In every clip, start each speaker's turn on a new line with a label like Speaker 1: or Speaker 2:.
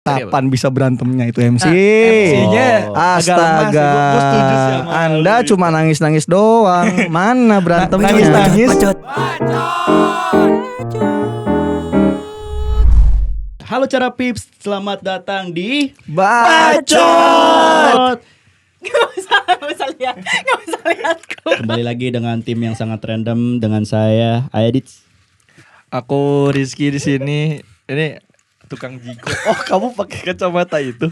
Speaker 1: Kapan bisa berantemnya itu MC?
Speaker 2: MC-nya
Speaker 1: astaga.
Speaker 2: Gue setuju sih sama
Speaker 1: Anda cuma nangis-nangis doang. Mana berantemnya?
Speaker 2: Nangis-nangis.
Speaker 3: Halo Cara Pips, selamat datang di
Speaker 1: Bacot.
Speaker 4: Gak bisa lihatku.
Speaker 3: Kembali lagi dengan tim yang sangat random dengan saya Ayadits.
Speaker 2: Aku Rizky di sini. Ini tukang Jiko. Oh, kamu pakai kacamata itu?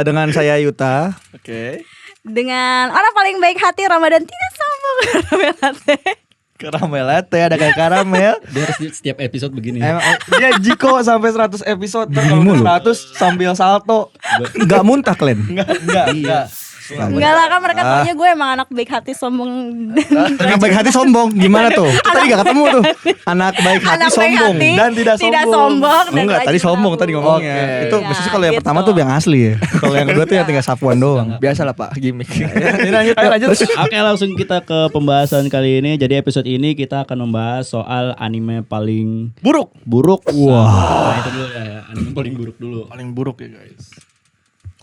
Speaker 1: Dengan saya Yuta.
Speaker 2: Oke.
Speaker 4: Dengan orang paling baik hati Ramadan tidak sombong.
Speaker 2: Karamel latte ada kayak karamel.
Speaker 3: Dia harus di setiap episode begini.
Speaker 2: Emang dia Jiko sampai 100 episode. Kalau udah 100 sambil salto.
Speaker 1: Gak muntah kalian?
Speaker 2: Enggak.
Speaker 4: Enggak lah, kan mereka taunya gue emang anak baik hati sombong.
Speaker 1: Anak baik hati sombong. Gimana tuh? Tadi gak ketemu tuh. Anak baik hati
Speaker 4: Anak baik
Speaker 1: sombong.
Speaker 4: hati
Speaker 2: dan tidak sombong.
Speaker 4: dan
Speaker 1: Enggak,
Speaker 4: lagi
Speaker 1: tadi sombong
Speaker 4: menabung.
Speaker 1: tadi ngomongnya.
Speaker 2: Oke.
Speaker 1: Itu
Speaker 4: Ya,
Speaker 1: biasanya kalau yang
Speaker 4: gitu.
Speaker 1: pertama tuh yang asli ya. Kalau yang kedua tuh yang tinggal sapuan doang.
Speaker 2: Biasalah Pak, gimmick.
Speaker 1: Lanjut.
Speaker 3: Oke, langsung kita ke pembahasan kali ini. Jadi episode ini kita akan membahas soal anime paling
Speaker 2: Buruk.
Speaker 1: Wah.
Speaker 3: Nah, itu dulu ya, anime paling buruk dulu.
Speaker 2: Paling buruk ya guys.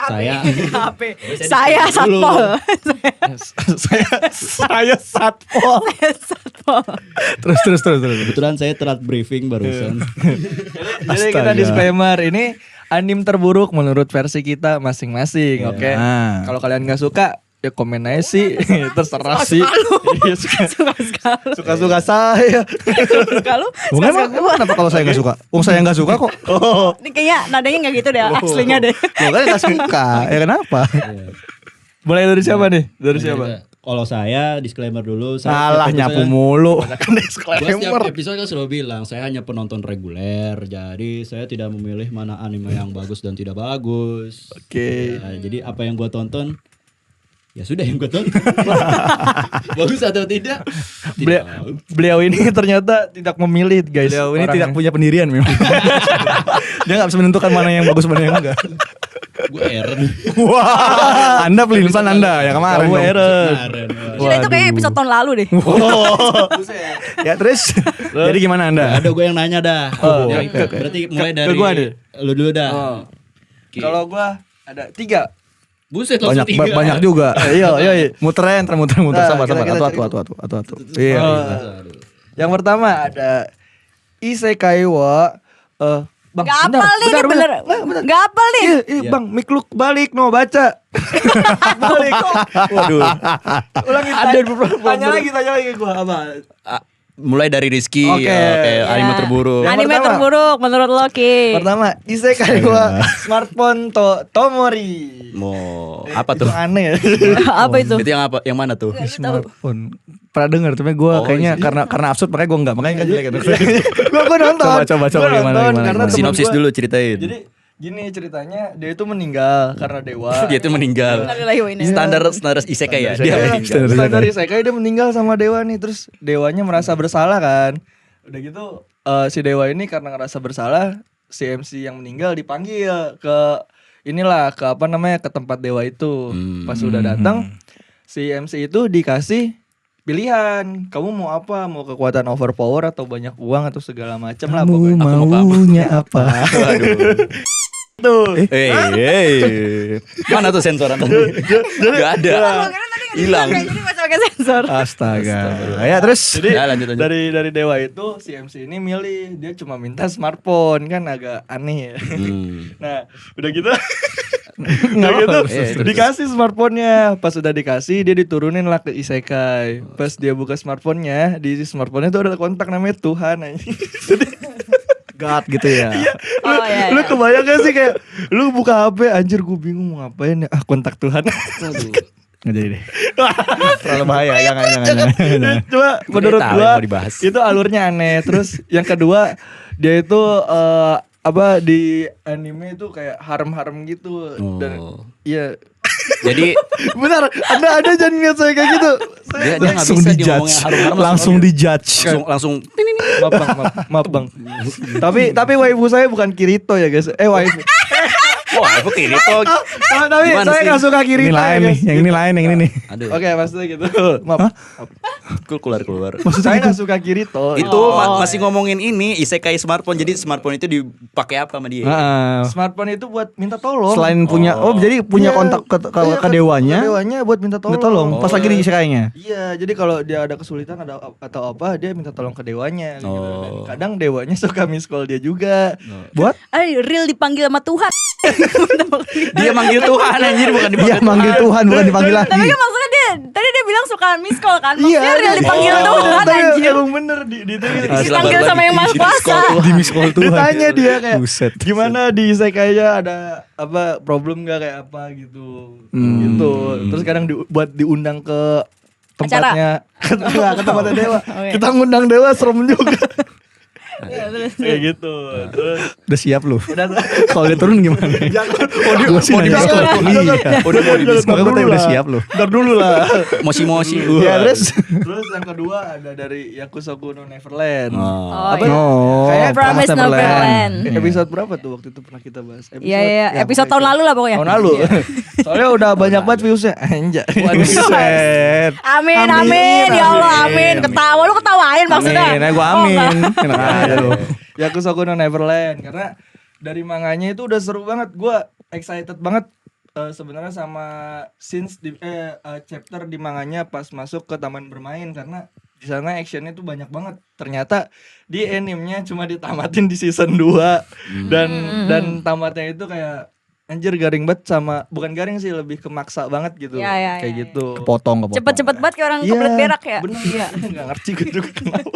Speaker 3: Saya
Speaker 4: Saya satpol.
Speaker 2: Saya satpol.
Speaker 4: Satpol.
Speaker 1: Terus.
Speaker 3: kebetulan saya telat briefing barusan.
Speaker 2: Jadi kita
Speaker 1: Astaga.
Speaker 2: disclaimer, ini anime terburuk menurut versi kita masing-masing, oke?
Speaker 1: Nah.
Speaker 2: Kalau kalian nggak suka, ya komen aja sih, terserah sih. Iya,
Speaker 4: Suka sekali.
Speaker 2: suka-suka saya.
Speaker 4: Suka lu.
Speaker 1: Bukan emang kenapa kalau saya gak suka? Saya gak suka kok.
Speaker 2: Oh,
Speaker 4: Ini kayaknya nadanya gak gitu deh, aslinya deh.
Speaker 1: Lo kan gak suka. Ya kenapa?
Speaker 2: mulai dari siapa nih? Dari siapa?
Speaker 3: Kalau saya disclaimer dulu.
Speaker 1: Salah
Speaker 3: setiap
Speaker 1: nyapu
Speaker 3: episode-
Speaker 1: mulu.
Speaker 2: Kan
Speaker 3: Gua setiap
Speaker 2: disclaimer.
Speaker 3: episode kan selalu bilang saya hanya penonton reguler, jadi saya tidak memilih mana anime yang bagus dan tidak bagus.
Speaker 2: Oke.
Speaker 3: Ya, jadi apa yang gua tonton, ya sudah yang gua tonton. Bagus atau tidak?
Speaker 2: Beliau, beliau ini ternyata tidak memilih guys.
Speaker 1: Beliau ini
Speaker 2: orangnya.
Speaker 1: tidak punya pendirian memang. Dia gak bisa menentukan mana yang bagus mana yang enggak.
Speaker 3: Gue Eren.
Speaker 1: Wah, Anda pelinsan Anda yang kemarin.
Speaker 2: Kamu
Speaker 1: dong.
Speaker 2: Eren.
Speaker 3: Kemarin.
Speaker 4: Gila, itu kayak episode tahun lalu deh.
Speaker 1: Ya terus. Jadi gimana Anda?
Speaker 3: Ada gue yang nanya dah.
Speaker 2: Oh,
Speaker 3: Ya,
Speaker 2: oke.
Speaker 3: berarti mulai
Speaker 2: Ke
Speaker 3: dari
Speaker 2: gua deh.
Speaker 3: lu dulu dah.
Speaker 2: Oh.
Speaker 3: Oke.
Speaker 2: Kalau gua ada 3.
Speaker 3: Buset
Speaker 1: Banyak
Speaker 3: langsung 3.
Speaker 1: banyak juga.
Speaker 2: Iya.
Speaker 1: Muter muter.
Speaker 2: Nah,
Speaker 1: Sabar.
Speaker 2: kita
Speaker 1: Atu. Iya.
Speaker 2: Yang pertama ada Isekai wa Bang,
Speaker 4: Gak apal nih, ini bener. Gak apal nih.
Speaker 3: Iya.
Speaker 2: Bang, mic lu balik no baca. Balik. Waduh. Ulangi tanya lagi ke gua apa?
Speaker 5: Mulai dari Rizky.
Speaker 2: Oke.
Speaker 5: Anime
Speaker 4: Ya.
Speaker 5: terburuk.
Speaker 2: Yang
Speaker 4: Anime
Speaker 2: pertama.
Speaker 4: terburuk menurut Loki.
Speaker 2: Pertama, Isekai wa smartphone Tomori.
Speaker 5: Mau apa tuh?
Speaker 2: Itu aneh ya.
Speaker 4: Apa itu?
Speaker 5: Itu yang apa? Yang mana tuh?
Speaker 1: Smartphone. Pernah dengar tapi gue kayaknya karena absurd makanya gue enggak. Makanya kan jelek.
Speaker 2: Gua nonton.
Speaker 1: Coba,
Speaker 2: Gua
Speaker 1: gimana,
Speaker 2: nonton
Speaker 1: gimana.
Speaker 2: karena temen
Speaker 5: Sinopsis
Speaker 2: gua-
Speaker 5: dulu ceritain.
Speaker 2: Jadi gini ceritanya, dia itu meninggal karena dewa.
Speaker 5: Dia tuh meninggal.
Speaker 4: Innalillahi wa inna ilaihi
Speaker 5: Standar isekai ya. Dia
Speaker 2: Iya,
Speaker 5: meninggal.
Speaker 2: standar isekai dia meninggal sama dewa nih. Terus dewanya merasa bersalah kan. Udah gitu si dewa ini karena ngerasa bersalah, si MC yang meninggal dipanggil ke inilah ke apa namanya ke tempat dewa itu. Pas udah datang si MC itu dikasih pilihan, kamu mau apa? Mau kekuatan overpower atau banyak uang atau segala macam lah
Speaker 1: Kamu
Speaker 2: pokoknya.
Speaker 1: maunya apa?
Speaker 2: Tuh.
Speaker 5: Mana tuh sensoran tadi? Gak ada. Hilang.
Speaker 4: Jadi masih pakai sensor.
Speaker 1: Astaga. Ya terus.
Speaker 2: Jadi
Speaker 5: Ya, lanjut.
Speaker 2: dari dewa itu si MC ini milih, dia cuma minta smartphone, kan agak aneh ya. Nah udah gitu udah gitu dikasih smartphone-nya. Pas udah dikasih dia diturunin lah ke isekai. Pas dia buka smartphone-nya, di smartphone-nya tuh ada kontak namanya Tuhan anjing. Jadi
Speaker 1: God gitu ya.
Speaker 4: Oh iya.
Speaker 2: lu kebayang gak sih kayak lu buka HP anjir gue bingung mau ngapain ya, kontak Tuhan.
Speaker 1: Nggak jadi deh. Terlalu bahaya. Jangan.
Speaker 2: Coba menurut
Speaker 5: tahu
Speaker 2: gua
Speaker 5: yang mau dibahas.
Speaker 2: itu alurnya aneh. Terus yang kedua dia itu apa di anime itu kayak harem-harem gitu dan iya.
Speaker 5: Jadi
Speaker 2: Benar, Anda jangan lihat saya kayak gitu.
Speaker 5: dia nggak
Speaker 1: Langsung
Speaker 5: bisa dia
Speaker 1: dijudge.
Speaker 5: ngomongnya harum-harum
Speaker 1: Langsung dijudge.
Speaker 5: langsung
Speaker 2: Maaf bang. Tapi waifu saya bukan Kirito ya guys. Waifu.
Speaker 5: Wah, aku kiri tuh.
Speaker 2: Tapi
Speaker 5: Gimana
Speaker 2: saya
Speaker 5: sih?
Speaker 2: nggak suka kiri.
Speaker 1: Ini lain nih, yang ini lain, yang ini nih.
Speaker 5: Aduh.
Speaker 2: Oke, maksudnya gitu. Maaf.
Speaker 5: Keluar.
Speaker 2: Saya nggak suka Kirito.
Speaker 5: Itu masih ngomongin ini isekai smartphone. Jadi smartphone itu dipakai apa sama dia?
Speaker 1: Heeh.
Speaker 2: Smartphone itu buat minta tolong.
Speaker 1: Selain punya, jadi punya
Speaker 2: Iya,
Speaker 1: kontak ke
Speaker 2: iya,
Speaker 1: dewanya.
Speaker 2: Ke dewanya buat minta tolong.
Speaker 1: Minta tolong. Pas lagi di isekainya.
Speaker 2: Iya, jadi kalau dia ada kesulitan atau apa, dia minta tolong ke dewanya. Gitu.
Speaker 5: Oh.
Speaker 2: Dan kadang dewanya suka miss call dia juga.
Speaker 1: Buat?
Speaker 4: Real dipanggil sama Tuhan.
Speaker 5: Dia manggil Tuhan anjir bukan dipanggil.
Speaker 1: Iya, manggil Tuhan bukan dipanggil lagi.
Speaker 4: Tapi kan maksudnya tadi dia bilang suka miss call kan. Maksudnya
Speaker 2: Iya,
Speaker 4: real dipanggil
Speaker 5: Oh.
Speaker 4: Tuhan
Speaker 2: Tapi
Speaker 4: anjir.
Speaker 2: emang bener di itu gitu.
Speaker 4: Dipanggil sama yang maha kuasa.
Speaker 1: Di miss call Tuhan.
Speaker 2: Ditanya dia kayak
Speaker 1: Buset.
Speaker 2: gimana di isekainya ada apa problem gak kayak apa gitu. Gitu. Terus kadang buat diundang ke tempatnya ke tempatnya dewa.
Speaker 4: Oke.
Speaker 2: Kita ngundang dewa serem juga. Kayak gitu. Terus
Speaker 1: Udah siap lu.
Speaker 2: udah
Speaker 1: Kalau dia turun gimana? Gua sih nanya. Iya.
Speaker 5: Udah mau di
Speaker 1: Makanya gua tanya udah siap lu.
Speaker 2: Ntar dulu lah.
Speaker 5: moshi-moshi.
Speaker 1: Ya terus.
Speaker 2: Terus yang kedua ada dari Yakusoku no Neverland.
Speaker 5: Oh.
Speaker 2: Apa?
Speaker 4: iya.
Speaker 2: Kayak
Speaker 4: Promise Neverland.
Speaker 2: Episode berapa tuh waktu itu pernah kita bahas?
Speaker 4: Iya, episode tahun lalu lah pokoknya.
Speaker 2: Tahun lalu. Soalnya udah banyak banget viewsnya. Anjay.
Speaker 1: Buset.
Speaker 4: Amin,
Speaker 2: Amin,
Speaker 4: amin, ya Allah,
Speaker 1: amin.
Speaker 4: amin. Ketawa lu ketawain maksudnya.
Speaker 1: Amin, gua
Speaker 4: Oh,
Speaker 1: amin.
Speaker 4: enggak.
Speaker 1: Enak aja lu.
Speaker 2: Yakusoku no Neverland karena dari manganya itu udah seru banget. Gua excited banget sebenarnya sama scenes di chapter di manganya pas masuk ke taman bermain karena di sana actionnya tuh banyak banget. Ternyata di animenya cuma ditamatin di season 2 dan tamatnya itu kayak anjir garing banget sama bukan garing sih lebih kemaksa banget gitu.
Speaker 4: Ya, ya,
Speaker 2: kayak
Speaker 4: ya,
Speaker 2: gitu.
Speaker 1: Kepotong.
Speaker 4: Cepet-cepet banget kayak orang
Speaker 2: Iya,
Speaker 4: kebelet berak ya.
Speaker 2: Bener.
Speaker 4: Iya.
Speaker 2: Gak ngerti gue juga kenapa.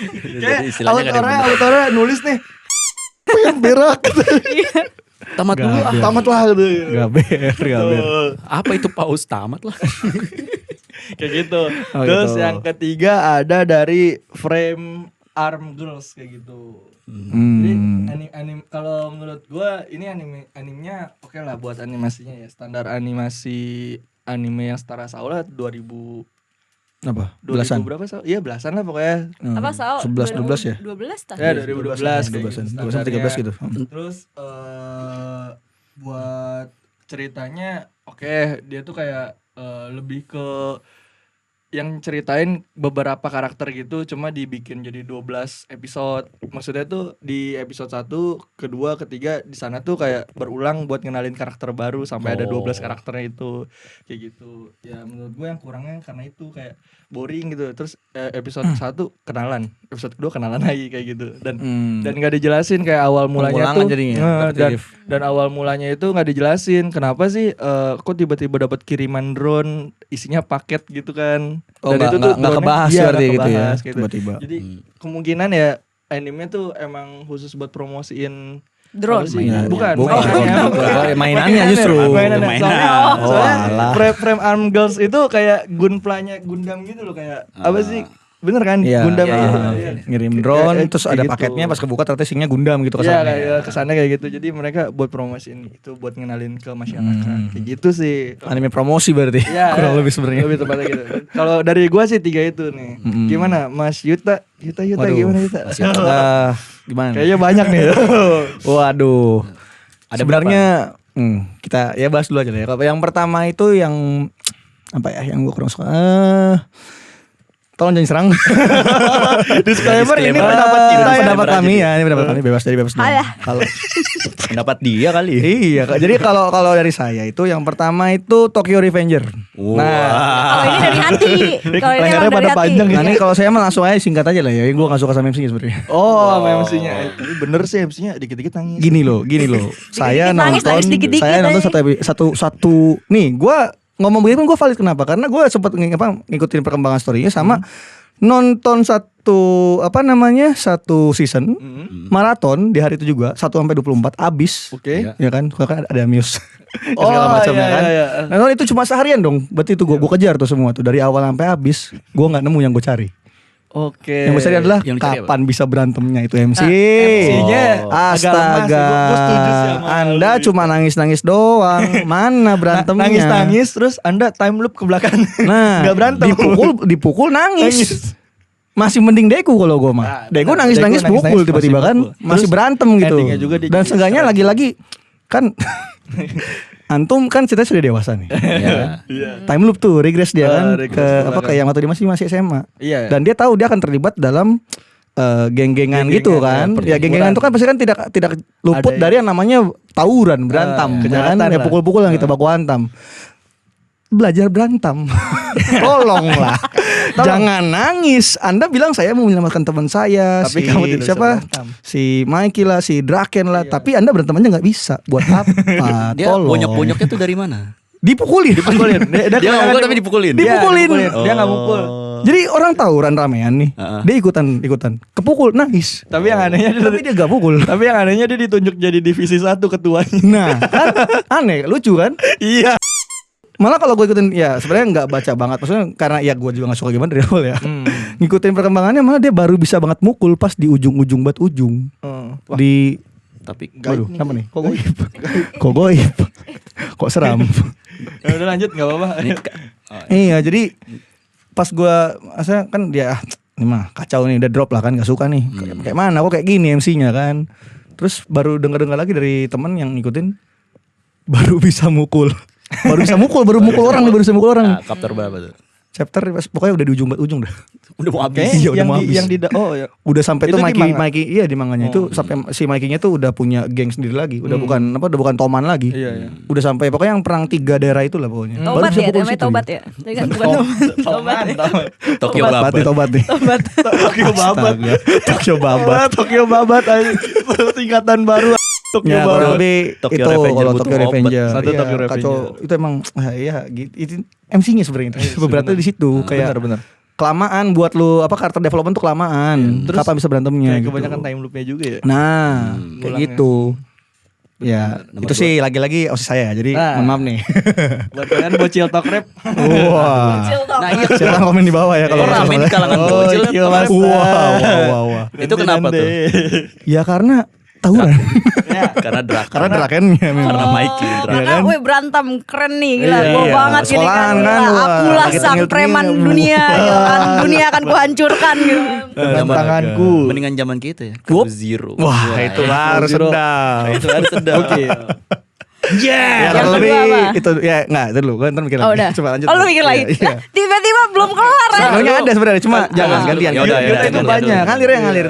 Speaker 5: Jadi
Speaker 2: Kayak
Speaker 5: istilahnya kan yang bener.
Speaker 2: autornya nulis nih pengen berak.
Speaker 5: Tamat dulu ah.
Speaker 2: Tamat lah gitu.
Speaker 1: Gaber.
Speaker 5: Apa itu paus tamat lah.
Speaker 2: Kayak gitu.
Speaker 1: Oh,
Speaker 2: Terus
Speaker 1: gitu.
Speaker 2: yang ketiga ada dari Frame Arm Girls kayak gitu. Jadi kalau menurut gua ini animenya oke lah buat animasinya ya. Standar animasi anime yang setara Saula 2000
Speaker 1: Apa?
Speaker 2: 2000
Speaker 1: Belasan.
Speaker 2: berapa Saul? Iya belasan lah pokoknya.
Speaker 4: Apa Sao?
Speaker 1: 11, 12 ya?
Speaker 4: 12 tah?
Speaker 2: Ya 2012 kayak
Speaker 1: 12-an.
Speaker 2: gitu
Speaker 1: 12-an 13 gitu.
Speaker 2: Terus buat ceritanya oke, dia tuh kayak lebih ke yang ceritain beberapa karakter gitu cuma dibikin jadi 12 episode. Maksudnya tuh di episode 1, kedua, ketiga di sana tuh kayak berulang buat ngenalin karakter baru sampai ada 12 karakternya itu. Kayak gitu. Ya menurut gue yang kurangnya karena itu kayak boring gitu. Terus episode 1 kenalan, episode kedua kenalan lagi kayak gitu. Dan enggak dijelasin kayak awal mulanya
Speaker 1: Pengulangan
Speaker 2: tuh.
Speaker 1: jadinya,
Speaker 2: Dan awal mulanya itu enggak dijelasin kenapa sih kok tiba-tiba dapat kiriman drone isinya paket gitu kan.
Speaker 1: Oh,
Speaker 2: Dan itu tuh
Speaker 1: nggak
Speaker 2: drone-nya-
Speaker 1: kebahas
Speaker 2: iya,
Speaker 1: berarti
Speaker 2: nggak
Speaker 1: gitu ya,
Speaker 2: kebahas gitu.
Speaker 1: tiba-tiba.
Speaker 2: Jadi kemungkinan ya anime tuh emang khusus buat promosiin
Speaker 4: Drone.
Speaker 2: apa sih?
Speaker 1: Mainan.
Speaker 2: Bukan.
Speaker 1: Mainannya justru.
Speaker 2: Mainannya.
Speaker 5: Mainan.
Speaker 2: Soalnya
Speaker 1: alah.
Speaker 2: Frame Arm Girls itu kayak Gunpla-nya Gundam gitu loh kayak apa sih? Bener kan?
Speaker 1: Iya,
Speaker 2: Gundam
Speaker 1: iya,
Speaker 2: gitu.
Speaker 1: iya. Ngirim drone, terus
Speaker 2: kayak
Speaker 1: ada
Speaker 2: gitu.
Speaker 1: paketnya pas kebuka ternyata isinya Gundam gitu
Speaker 2: Iya
Speaker 1: kesannya.
Speaker 2: kayak kesannya kayak gitu. Jadi mereka buat promosiin itu buat ngenalin ke masyarakat. Kayak gitu sih.
Speaker 1: Anime promosi berarti.
Speaker 2: Ya,
Speaker 1: Kurang lebih sebenarnya.
Speaker 2: Lebih tepatnya gitu. Kalau dari gua sih 3 itu nih. Gimana Mas Yuta? Yuta
Speaker 1: Waduh.
Speaker 2: gimana Yuta?
Speaker 1: Gimana?
Speaker 2: Kayaknya banyak nih.
Speaker 1: Waduh.
Speaker 5: Ada
Speaker 1: Sebenarnya kita ya bahas dulu aja lah ya. Kalau yang pertama itu yang apa ya? Yang gue kurang suka. Tolong jangan serang.
Speaker 2: Disclaimer ini
Speaker 5: Disclaimer.
Speaker 2: pendapat kita ya.
Speaker 1: Pendapat kami ya, ini pendapat kami bebas dari bebas.
Speaker 4: Alah.
Speaker 1: Kalau
Speaker 5: Pendapat dia kali.
Speaker 1: iya, Kak. Jadi kalau dari saya itu yang pertama itu Tokyo Revenger.
Speaker 4: Kalau ini dari hati. Kalau ini
Speaker 2: Lehernya
Speaker 4: emang dari
Speaker 2: pada
Speaker 4: hati.
Speaker 2: panjang
Speaker 1: Nah ini kalau saya mah langsung aja singkat aja lah ya. Gue gak suka sama MC-nya sebenarnya.
Speaker 2: Oh, sama MC-nya. Tapi bener sih MC-nya dikit-dikit nangis.
Speaker 1: Gini loh. Saya
Speaker 4: nangis,
Speaker 1: nonton,
Speaker 4: dikit-dikit
Speaker 1: saya nonton
Speaker 4: aja.
Speaker 1: satu. Nih, gue ngomong begitu gue valid kenapa? Karena gue sempat ngikutin perkembangan story-nya sama nonton satu season maraton di hari itu juga 1 sampai 24 abis.
Speaker 2: Oke.
Speaker 1: Ya kan? Soalnya kan ada Muse.
Speaker 2: Oh,
Speaker 1: segala macamnya
Speaker 2: iya,
Speaker 1: kan.
Speaker 2: iya, iya.
Speaker 1: Nah, itu cuma seharian dong. Berarti itu gue kejar tuh semua tuh dari awal sampai habis. Gue nggak nemu yang gue cari.
Speaker 2: Oke.
Speaker 1: Yang gue cari adalah
Speaker 5: Yang dicari
Speaker 1: kapan bisa berantemnya itu MC.
Speaker 2: MC-nya agak lemah sih.
Speaker 1: Astaga.
Speaker 2: Gua setuju sih sama
Speaker 1: Anda
Speaker 2: lu
Speaker 1: cuma nangis-nangis doang. Mana berantemnya?
Speaker 2: Nangis-nangis terus Anda time loop ke belakang.
Speaker 1: Nah,
Speaker 2: Nggak berantem.
Speaker 1: dipukul nangis. Masih mending Deku kalau gue mah.
Speaker 2: Nah,
Speaker 1: Benar. Deku
Speaker 2: benar.
Speaker 1: nangis-nangis
Speaker 2: Deku
Speaker 1: pukul
Speaker 2: nangis-nangis
Speaker 1: tiba-tiba
Speaker 2: masih
Speaker 1: kan
Speaker 2: pukul.
Speaker 1: masih
Speaker 2: Terus
Speaker 1: berantem gitu.
Speaker 2: endingnya juga dia
Speaker 1: Dan
Speaker 2: jadi
Speaker 1: seenggaknya
Speaker 2: istirahat.
Speaker 1: lagi-lagi kan antum kan ceritanya sudah dewasa nih.
Speaker 5: Iya.
Speaker 1: Time loop tuh regress dia kan
Speaker 2: regress
Speaker 1: ke
Speaker 2: ke
Speaker 1: apa
Speaker 2: belakang.
Speaker 1: ke yang waktu dia masih SMA.
Speaker 2: Iya.
Speaker 1: Dan dia tahu dia akan terlibat dalam geng-gengan gitu kan. Ya geng-gengan itu kan pasti kan tidak luput
Speaker 2: Ada
Speaker 1: dari yang namanya tawuran, berantem, ya kan?
Speaker 2: kejahatan
Speaker 1: Ya
Speaker 2: lah.
Speaker 1: pukul-pukul yang kita baku hantam. Belajar berantem. Tolonglah. Jangan nangis. Anda bilang saya mau menyelamatkan teman saya,
Speaker 2: Tapi
Speaker 1: si
Speaker 2: kamu tidak bisa
Speaker 1: siapa?
Speaker 2: berantem.
Speaker 1: Si Mikey lah, si Draken lah, tapi Anda berantem aja nggak bisa. Buat apa?
Speaker 5: Dia
Speaker 1: Tolong.
Speaker 5: bonyok-bonyoknya tuh dari mana?
Speaker 1: Dipukulin.
Speaker 2: Dia
Speaker 5: Dia
Speaker 2: kebanyakan
Speaker 5: mukul tapi dipukulin.
Speaker 1: Dipukulin.
Speaker 2: Dia nggak mukul.
Speaker 1: Jadi orang tawuran ramean nih. Dia ikutan. Kepukul, nangis.
Speaker 2: Tapi yang anehnya
Speaker 1: Tapi dia gak pukul.
Speaker 2: Tapi yang anehnya dia ditunjuk jadi divisi 1 ketuanya.
Speaker 1: Nah, kan aneh, lucu kan?
Speaker 2: Iya.
Speaker 1: Malah kalau gue ikutin, ya sebenarnya nggak baca banget, maksudnya karena ya gue juga nggak suka gimana dari awal ya. Ngikutin perkembangannya, malah dia baru bisa banget mukul pas di ujung-ujung bat ujung. Di
Speaker 5: Tapi
Speaker 1: waduh, apa nih? Kok goib? Kok goib? Kok seram?
Speaker 2: Ya udah lanjut nggak apa-apa.
Speaker 1: Iya, jadi pas gue, maksudnya kan dia ini mah kacau nih, udah drop lah kan, nggak suka nih. Kayak mana? Kok kayak gini MC-nya kan? Terus baru dengar lagi dari teman yang ngikutin, baru bisa mukul. Baru bisa mukul orang nih, baru bisa mukul orang.
Speaker 5: Nah, chapter berapa tuh?
Speaker 1: Chapter pokoknya udah di ujung dah.
Speaker 5: Udah mau habis.
Speaker 1: Iya, udah mau habis.
Speaker 2: yang di ya.
Speaker 1: Udah sampai
Speaker 2: Itu
Speaker 1: tuh
Speaker 2: di manga?
Speaker 1: Mikey iya di manganya itu sampai si Mikey-nya tuh udah punya geng sendiri lagi. Udah bukan Toman lagi.
Speaker 2: Iya.
Speaker 1: Udah sampai pokoknya yang perang 3 daerah itu lah pokoknya.
Speaker 4: Tobat
Speaker 1: bisa
Speaker 4: ya,
Speaker 1: pukul
Speaker 4: namanya
Speaker 1: situ,
Speaker 4: tobat ya. Jadi kan bukan tobat.
Speaker 5: Tokyo
Speaker 1: Tobat
Speaker 5: Babat.
Speaker 1: nih, tobat nih.
Speaker 4: Tobat.
Speaker 2: Tokyo Babat.
Speaker 1: Astaga. Tokyo Babat.
Speaker 2: Tokyo Babat aja. Singkatan baru. Tokyo
Speaker 1: Ya,
Speaker 2: Babat.
Speaker 1: tapi
Speaker 5: Tokyo
Speaker 1: itu
Speaker 5: Revenger
Speaker 1: kalau
Speaker 5: butuh
Speaker 1: Tokyo
Speaker 5: obat.
Speaker 1: Revenger.
Speaker 2: Satu
Speaker 1: Iya,
Speaker 2: Tokyo
Speaker 1: kacau.
Speaker 2: Revenger.
Speaker 1: Itu emang ya gitu. Itu MC-nya sebenarnya. Beratnya di situ kayak
Speaker 2: Benar.
Speaker 1: kelamaan buat lu apa karakter development tuh kelamaan.
Speaker 2: Terus
Speaker 1: Kapan bisa berantemnya?
Speaker 2: Kayak
Speaker 1: gitu.
Speaker 2: kebanyakan time loop-nya juga ya.
Speaker 1: Nah, kayak
Speaker 2: Pulangnya.
Speaker 1: gitu. Ya,
Speaker 5: Nomor
Speaker 1: itu sih lagi-lagi osis saya. Jadi
Speaker 2: Ah.
Speaker 1: mohon maaf nih.
Speaker 2: Buat kalian bocil talk rap.
Speaker 1: Wah.
Speaker 4: Chill talk.
Speaker 5: Nah, iya.
Speaker 1: Silakan komen di bawah ya kalau
Speaker 5: Kok rame di kalangan bocil?
Speaker 2: iya, Mas.
Speaker 1: Wah.
Speaker 5: Itu kenapa tuh?
Speaker 1: Ya karena tawuran.
Speaker 5: Karena Draken.
Speaker 1: Karena drakennya memang.
Speaker 5: Karena Mikey.
Speaker 4: Karena
Speaker 1: kan?
Speaker 4: wih berantem keren nih gila,
Speaker 1: Iya,
Speaker 4: gua
Speaker 1: iya.
Speaker 4: banget gini kan.
Speaker 1: Sekolahan kan,
Speaker 4: Gila,
Speaker 1: wah,
Speaker 4: akulah
Speaker 1: lagi
Speaker 4: sang
Speaker 1: tengil-tengil.
Speaker 4: preman dunia gitu kan. Dunia akan kuhancurkan gitu.
Speaker 2: Dengan tanganku.
Speaker 5: Mendingan zaman kita ya.
Speaker 1: Wup.
Speaker 5: Zero.
Speaker 1: Wah, itu harus
Speaker 2: Zero.
Speaker 1: sedap.
Speaker 5: Itu harus sedap.
Speaker 2: Oke.
Speaker 1: Ya,
Speaker 4: Yang
Speaker 1: kalau
Speaker 4: kedua
Speaker 1: lebih
Speaker 4: apa?
Speaker 1: itu ya enggak, itu dulu. Gua ntar mikir lagi.
Speaker 4: Oh udah.
Speaker 1: Coba lanjut.
Speaker 4: Oh lu mikir lagi.
Speaker 1: Iya.
Speaker 4: Lah, tiba-tiba belum kelar ya.
Speaker 1: Sebenarnya ada sebenarnya, cuma jangan
Speaker 5: dulu.
Speaker 1: gantian.
Speaker 5: Ya udah, ya udah,
Speaker 1: Itu
Speaker 5: gantian
Speaker 1: banyak.
Speaker 5: dulu.
Speaker 1: Ngalir ya, ngalir.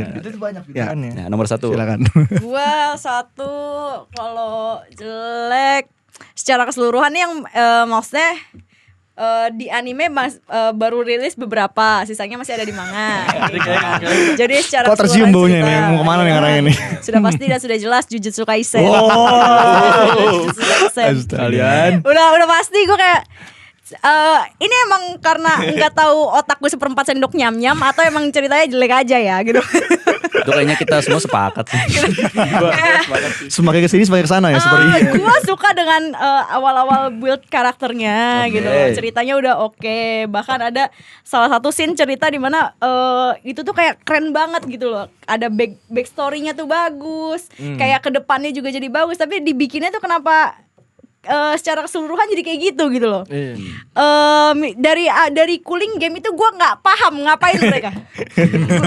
Speaker 2: Itu banyak
Speaker 1: Ya.
Speaker 2: pilihannya.
Speaker 5: Nah, nomor 1.
Speaker 1: Silakan.
Speaker 4: Gua satu kalau jelek secara keseluruhan yang maksudnya di anime baru rilis beberapa, sisanya masih ada di manga. gitu kan. Jadi secara
Speaker 1: Kok tercium
Speaker 4: keseluruhan
Speaker 1: baunya nih,
Speaker 4: cerita,
Speaker 1: mau kemana nih orang ini?
Speaker 4: Sudah pasti dan sudah jelas Jujutsu Kaisen. Jujutsu Kaisen.
Speaker 2: Kalian
Speaker 4: Udah pasti gue kayak ini emang karena nggak tahu otak gue seperempat sendok nyam-nyam atau emang ceritanya jelek aja ya gitu.
Speaker 5: Itu kayaknya kita semua sepakat sih.
Speaker 1: Semakin kesini semakin kesana ya seperti
Speaker 4: Gue suka dengan awal-awal build karakternya gitu loh. Ceritanya udah oke. Bahkan ada salah satu scene cerita di mana itu tuh kayak keren banget gitu loh. Ada backstory-nya tuh bagus. Kayak kedepannya juga jadi bagus. Tapi dibikinnya tuh kenapa secara keseluruhan jadi kayak gitu loh. Dari cooling game itu gue nggak paham ngapain mereka.